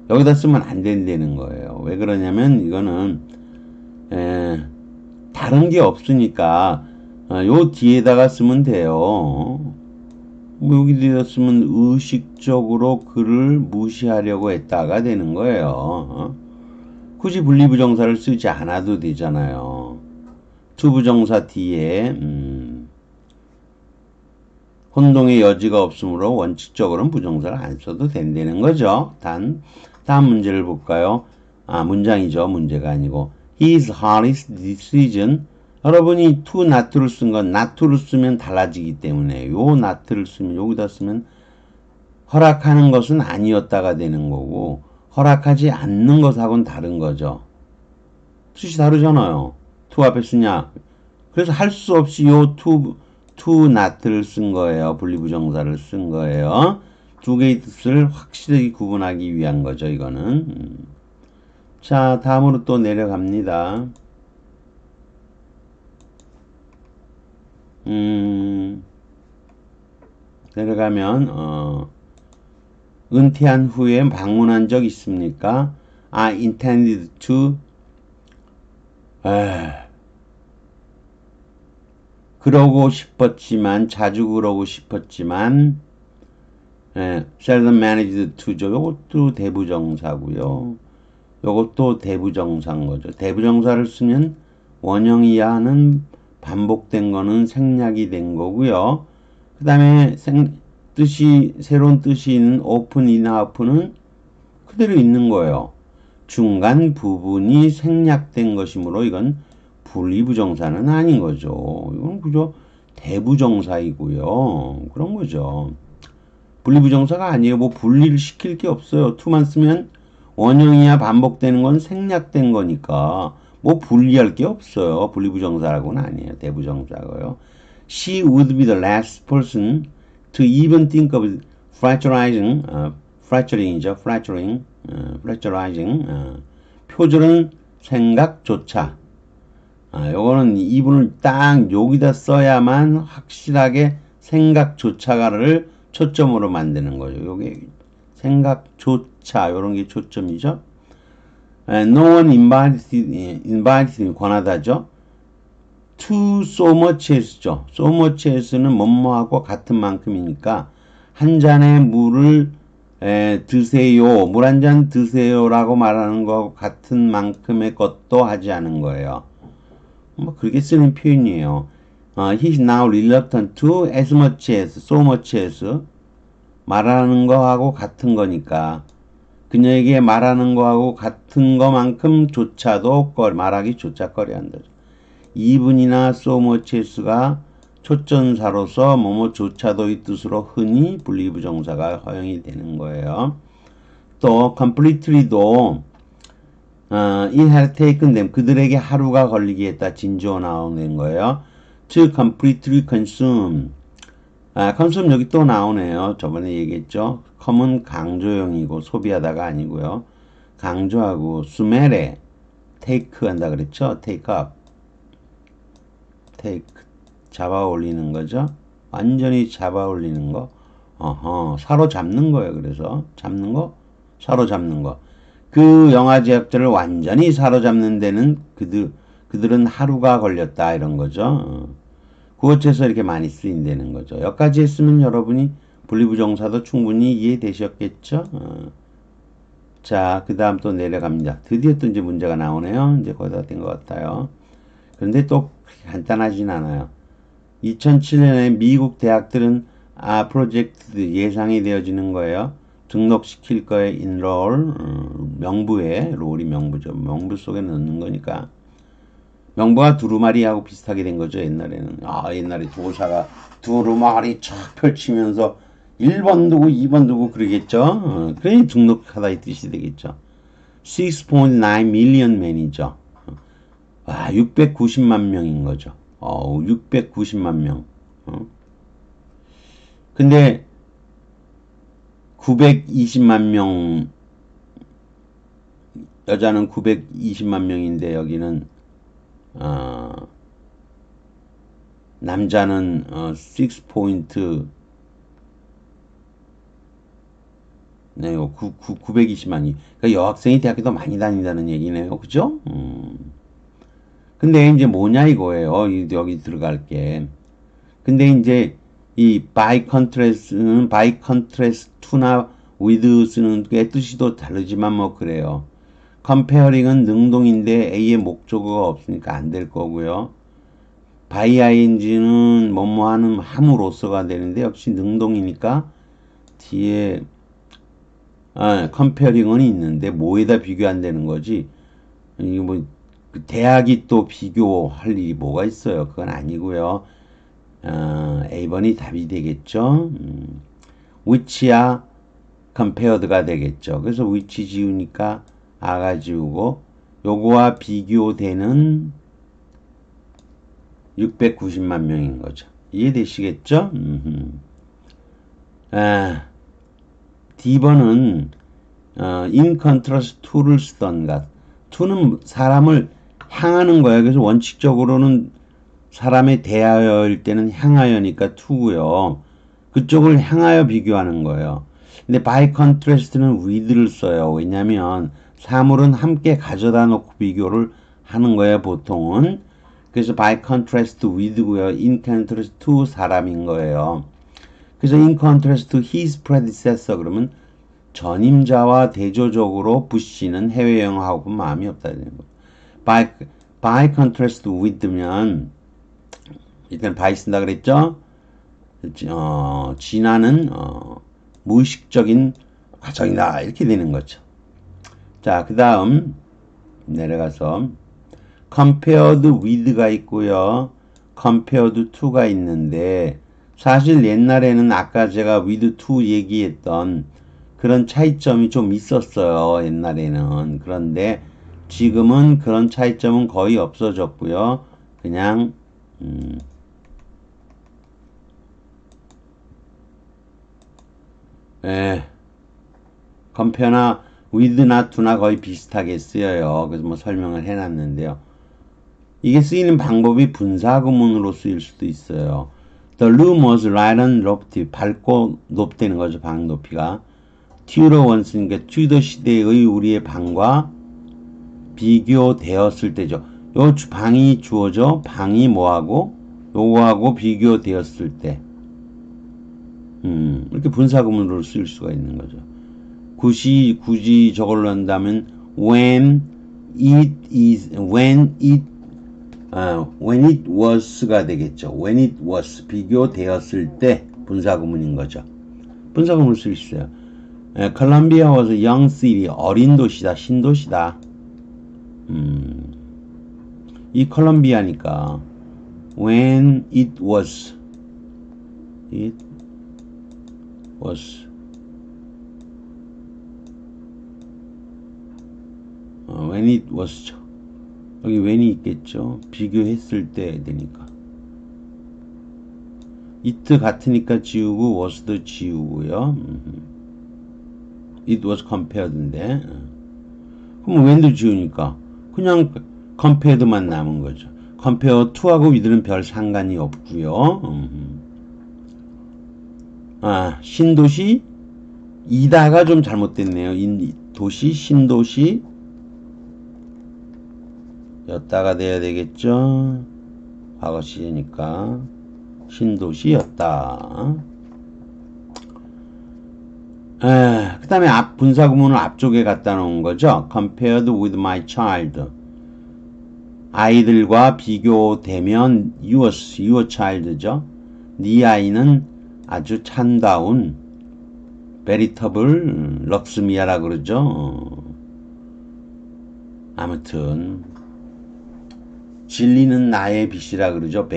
여기다 쓰면 안 된다는 거예요. 왜 그러냐면 이거는 다른 게 없으니까 요 뒤에다가 쓰면 돼요. 여기 뒤에다 쓰면 의식적으로 그를 무시하려고 했다가 되는 거예요. 굳이 분리부정사를 쓰지 않아도 되잖아요. 투부정사 뒤에 혼동의 여지가 없으므로 원칙적으로는 부정사를 안 써도 된다는 거죠. 다음 문제를 볼까요? 문장이죠. 문제가 아니고 His hardest decision. 여러분이 to not to를 쓴 건 not to를 쓰면 달라지기 때문에 요 not를 쓰면 여기다 쓰면 허락하는 것은 아니었다가 되는 거고 허락하지 않는 것하고는 다른 거죠. 뜻이 다르잖아요. to 앞에 쓰냐. 그래서 할 수 없이 요 to not를 쓴 거예요. 분리부정사를 쓴 거예요. 두 개의 뜻을 확실히 구분하기 위한 거죠. 이거는. 자, 다음으로 또 내려갑니다. 내려가면 은퇴한 후에 방문한 적 있습니까? I intended to 에, 그러고 싶었지만, 자주 그러고 싶었지만, seldom managed to죠. 요것도 대부정사고요. 요것도 대부정사인 거죠. 대부정사를 쓰면 원형 이하는 반복된 거는 생략이 된 거고요. 그 다음에 새로운 뜻이 있는 open이나 up는 그대로 있는 거예요. 중간 부분이 생략된 것이므로 이건 분리부정사는 아닌 거죠. 이건 그저 대부정사이고요. 그런 거죠. 분리부정사가 아니에요. 뭐 분리를 시킬 게 없어요. to만 쓰면 원형이야 반복되는 건 생략된 거니까 뭐 분리할 게 없어요. 분리부정사라고는 아니에요. 대부정사고요. She would be the last person to even think of fracturing, fracturing이죠. fracturing. 표절은 생각조차. 요거는 이분을 딱 여기다 써야만 확실하게 생각조차가를 초점으로 만드는 거죠. 요게 생각조차 요런 게 초점이죠. No one invited 권하다죠. To so much as죠. so much as는 뭐뭐하고 같은 만큼이니까 한 잔의 물을 드세요. 물 한 잔 드세요라고 말하는 거하고 같은 만큼의 것도 하지 않은 거예요. 뭐 그렇게 쓰는 표현이에요. He's now reluctant to as much as, so much as 말하는 거하고 같은 거니까 그녀에게 말하는 거하고 같은 거만큼 조차도 말하기 조차 꺼려한다. 이분이나 so much as가 초전사로서 뭐뭐조차도의 뜻으로 흔히 분리부정사가 허용이 되는 거예요. 또 completely도 it had taken them 그들에게 하루가 걸리게 했다. 진주어 나오는 거예요. to completely consume consume 여기 또 나오네요. 저번에 얘기했죠. come은 강조형이고 소비하다가 아니고요. 강조하고 수메레 take 한다 그랬죠. take up take 잡아 올리는 거죠. 완전히 잡아 올리는 거. 사로잡는 거예요. 그래서 잡는 거, 사로잡는 거. 그 영화 제작자를 완전히 사로잡는 데는 그들은 하루가 걸렸다 이런 거죠. 구어체에서 이렇게 많이 쓰인다는 거죠. 여기까지 했으면 여러분이 분리부정사도 충분히 이해되셨겠죠? 자, 그 다음 또 내려갑니다. 드디어 또 이제 문제가 나오네요. 이제 거의 다 된 것 같아요. 그런데 또 간단하진 않아요. 2007년에 미국 대학들은 프로젝트 예상이 되어지는 거예요. 등록시킬 거에 enroll 명부에 롤이 명부죠. 명부 속에 넣는 거니까 명부가 두루마리하고 비슷하게 된 거죠. 옛날에는 옛날에 도사가 두루마리 쫙 펼치면서 1번 두고 2번 두고 그러겠죠. 그래 등록하다 이 뜻이 되겠죠. 6.9 million man이죠. 690만 명인 거죠. 690만 명. 근데 920만 명 여자는 920만 명인데 여기는 남자는 6포인트 네, 920만이 그러니까 여학생이 대학교 더 많이 다닌다는 얘기네요. 그죠? 근데 이제 뭐냐 이거예요. 여기 들어갈 게. 근데 이제 이 by contrast는 by contrast to나 with 쓰는 게 뜻이 또 다르지만 뭐 그래요. comparing은 능동인데 A의 목적어가 없으니까 안 될 거고요. by ing는 뭐뭐 하는 함으로써가 되는데 역시 능동이니까 뒤에 comparing은 있는데 뭐에다 비교 안 되는 거지. 이거 뭐 대학이 또 비교할 일이 뭐가 있어요. 그건 아니고요. A번이 답이 되겠죠. which야 compared가 되겠죠. 그래서 which 지우니까 아가 지우고 요거와 비교되는 690만 명인 거죠. 이해되시겠죠? D번은 in contrast to를 쓰던가 to는 사람을 향하는 거예요. 그래서 원칙적으로는 사람에 대하여일 때는 향하여니까 to고요. 그쪽을 향하여 비교하는 거예요. 근데 by contrast는 with를 써요. 왜냐면 사물은 함께 가져다 놓고 비교를 하는 거예요, 보통은. 그래서 by contrast with고요. in contrast to 사람인 거예요. 그래서 in contrast to his predecessor 그러면 전임자와 대조적으로 부시는 해외여행하고 마음이 없다 되는 거예요. by contrast with면 일단 by 쓴다 그랬죠? 진화는 무의식적인 과정이다 이렇게 되는 거죠. 자, 그 다음 내려가서 compared with가 있고요. compared to가 있는데 사실 옛날에는 아까 제가 with to 얘기했던 그런 차이점이 좀 있었어요. 옛날에는. 그런데 지금은 그런 차이점은 거의 없어졌고요. 그냥 compare나 with나 to나 거의 비슷하게 쓰여요. 그래서 뭐 설명을 해놨는데요. 이게 쓰이는 방법이 분사구문으로 쓰일 수도 있어요. The room was light and lofty. 밝고 높다는 거죠. 방 높이가. Tudor once니까 튜더 시대의 우리의 방과 비교되었을 때죠. 요 방이 주어져. 방이 뭐하고 요거하고 비교되었을 때. 이렇게 분사구문으로 쓰일 수가 있는 거죠. 굳이 저걸로 한다면 when it was가 되겠죠. when it was 비교되었을 때 분사구문인 거죠. 분사구문을 쓸 수 있어요. 콜롬비아 was a young city 어린 도시다, 신도시다. 이 콜롬비아니까 when it was when it was 여기 when이 있겠죠. 비교했을 때 되니까 it 같으니까 지우고 was도 지우고요. it was compared인데 그럼 when도 지우니까 그냥 compared만 남은 거죠. compare to하고 with는 별 상관이 없고요. 신도시 이다가 좀 잘못됐네요. 도시 신도시 였다가 돼야 되겠죠. 과거 시제니까 신도시였다. 그 다음에 분사구문을 앞쪽에 갖다 놓은 거죠. compared with my child. 아이들과 비교되면 your child죠. 네 아이는 아주 참다운 veritable 럭스미아라 그러죠. 아무튼 진리는 나의 빛이라 그러죠.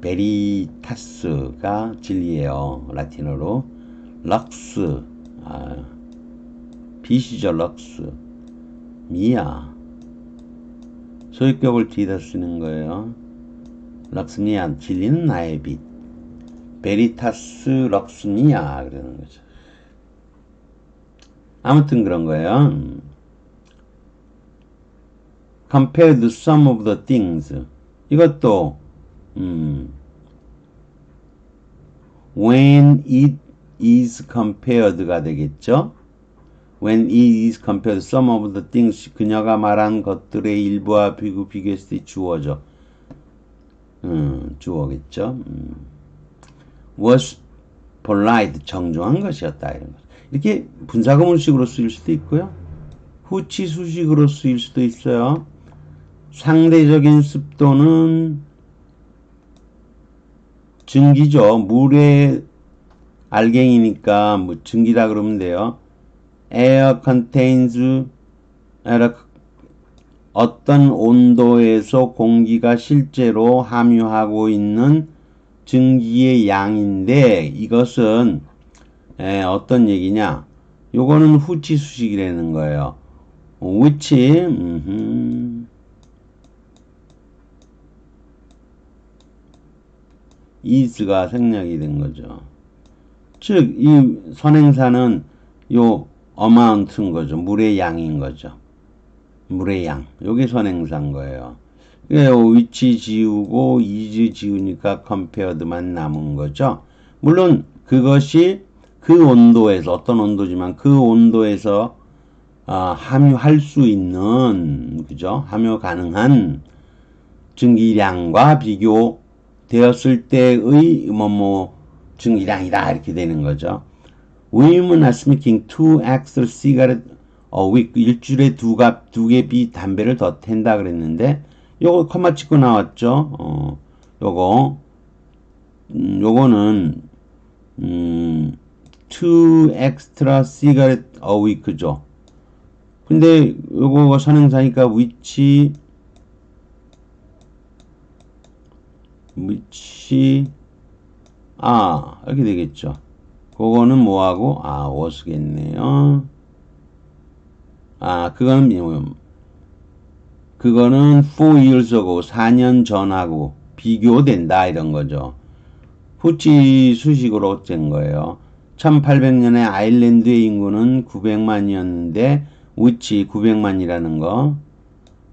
베리타스가 진리예요. 라틴어로 럭스 빛이죠. 럭스 미아 소유격을 뒤에다 쓰는 거예요. 럭스미아 진리는 나의 빛 베리타스 럭스미아 그러는 거죠. 아무튼 그런 거예요. compared to some of the things 이것도 when it is compared가 되겠죠. when it is compared to some of the things 그녀가 말한 것들의 일부와 비교했을 때 주어죠. 주어겠죠. was polite 정중한 것이었다 이런 거. 이렇게 분사구문식으로 쓰일 수도 있고요. 후치 수식으로 쓰일 수도 있어요. 상대적인 습도는 증기죠. 물의 알갱이니까 뭐 증기라 그러면 돼요. Air contains 어떤 온도에서 공기가 실제로 함유하고 있는 증기의 양인데 이것은 어떤 얘기냐? 요거는 후치 수식이라는 거예요. which is가 생략이 된 거죠. 즉, 이 선행사는 요 amount인 거죠. 물의 양인 거죠. 물의 양. 요게 선행사인 거예요. which 지우고 is 지우니까 compared만 남은 거죠. 물론 그것이 그 온도에서 어떤 온도지만 그 온도에서 함유할 수 있는, 그죠? 함유 가능한 증기량과 비교되었을 때의 증기량이다 이렇게 되는 거죠. Women are smoking 2 cigarette a week. 일주일에 두 개 비 담배를 더 텐다 그랬는데 요거 컴마 찍고 나왔죠. 요거는 2 extra cigarette a week죠. 근데 요거 선행사니까 which 이렇게 되겠죠. 그거는 뭐하고 was겠네요. 그거는 4 years ago 4년 전하고 비교된다 이런 거죠. 후치 수식으로 된 거예요. 1800년에 아일랜드의 인구는 900만이었는데 which 900만이라는 거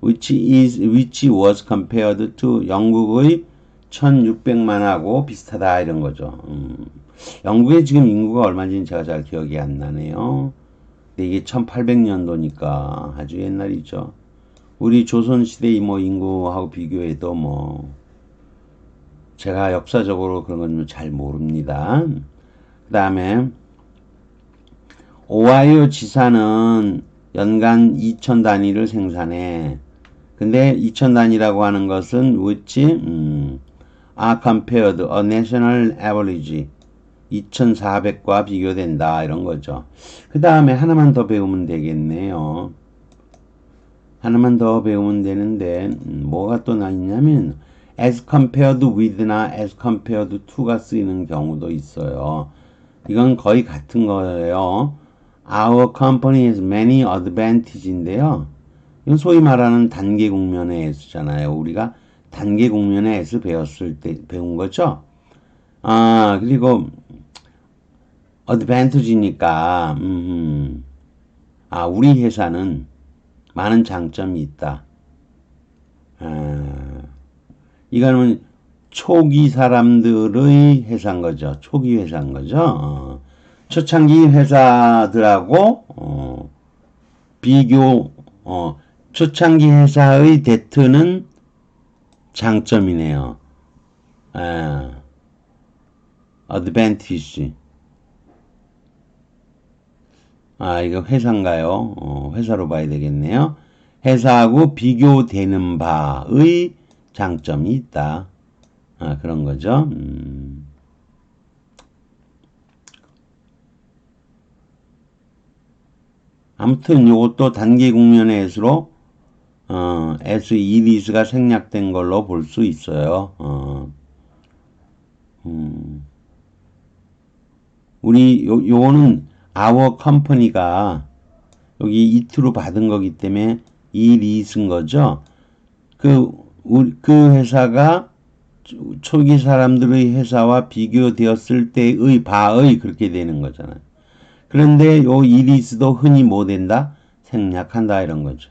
which was compared to 영국의 1600만하고 비슷하다 이런 거죠. 영국의 지금 인구가 얼마인지는 제가 잘 기억이 안 나네요. 근데 이게 1800년도니까 아주 옛날이죠. 우리 조선시대 인구하고 비교해도 제가 역사적으로 그런 건 잘 모릅니다. 그 다음에 오하이오 지사는 연간 2000 단위를 생산해. 근데 2000 단위라고 하는 것은 which are compared a national average 2400과 비교된다 이런 거죠. 그 다음에 하나만 더 배우면 되겠네요. 하나만 더 배우면 되는데 뭐가 또 있냐면 as compared with나 as compared to가 쓰이는 경우도 있어요. 이건 거의 같은 거예요. Our company has many advantage인데요. 이건 소위 말하는 단계 국면의 S잖아요. 우리가 단계 국면의 S 배웠을 때 배운 거죠. 그리고 advantage니까 우리 회사는 많은 장점이 있다. 이거는 초기 사람들의 회사인 거죠. 초기 회사인 거죠. 초창기 회사들하고 비교 초창기 회사의 대트는 장점이네요. advantage. 이거 회사인가요? 회사로 봐야 되겠네요. 회사하고 비교되는 바의 장점이 있다. 그런 거죠. 아무튼 요것도 단계 국면의 S로 S 이리스가 생략된 걸로 볼 수 있어요. 우리 요거는 our company가 여기 이트로 받은 거기 때문에 이 리스인 거죠. 그 회사가 초기 사람들의 회사와 비교되었을 때의 바의 그렇게 되는 거잖아요. 그런데 요 이리스도 흔히 뭐 된다? 생략한다 이런 거죠.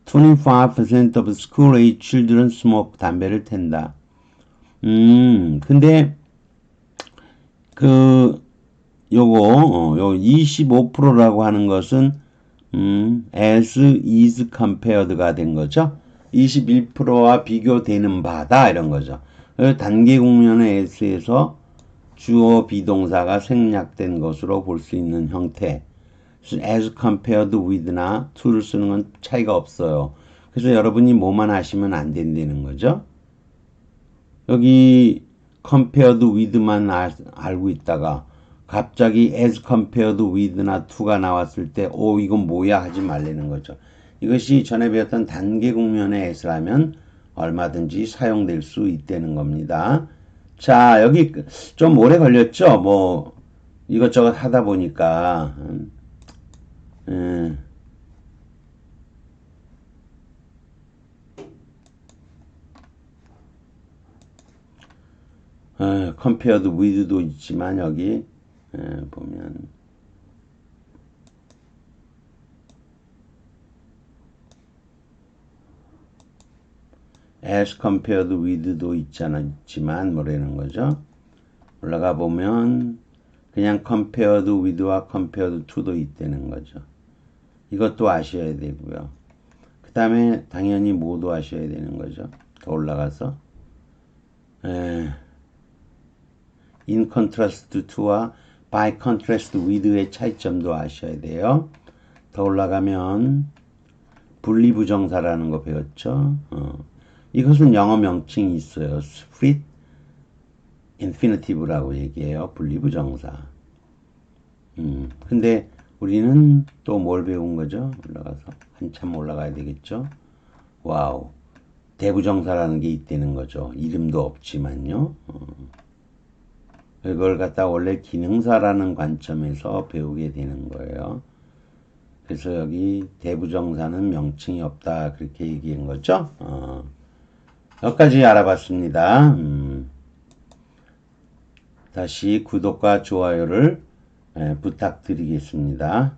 25% of school-age children smoke. 담배를 텐다. 근데 요거 25%라고 하는 것은 as is compared가 된 거죠. 21%와 비교되는 바다 이런 거죠. 단계 국면의 S에서 주어 비동사가 생략된 것으로 볼 수 있는 형태. as compared with나 to를 쓰는 건 차이가 없어요. 그래서 여러분이 뭐만 하시면 안 된다는 거죠. 여기 compared with만 알고 있다가 갑자기 as compared with나 to가 나왔을 때 이건 뭐야 하지 말라는 거죠. 이것이 전에 배웠던 단계 국면의 S라면 얼마든지 사용될 수 있다는 겁니다. 자, 여기 좀 오래 걸렸죠? 이것저것 하다 보니까. compared with도 있지만 여기 보면 as compared with도 있지만 뭐라는 거죠? 올라가 보면 그냥 compared with와 compared to도 있다는 거죠. 이것도 아셔야 되고요. 그 다음에 당연히 뭐도 아셔야 되는 거죠. 더 올라가서 in contrast to와 by contrast with의 차이점도 아셔야 돼요. 더 올라가면 분리부정사라는 거 배웠죠. 이것은 영어 명칭이 있어요. split infinitive라고 얘기해요. 분리부정사. 근데 우리는 또 뭘 배운 거죠? 올라가서 한참 올라가야 되겠죠. 와우, 대부정사라는 게 있다는 거죠. 이름도 없지만요. 이걸 갖다 원래 기능사라는 관점에서 배우게 되는 거예요. 그래서 여기 대부정사는 명칭이 없다 그렇게 얘기한 거죠. 여기까지 알아봤습니다. 다시 구독과 좋아요를 부탁드리겠습니다.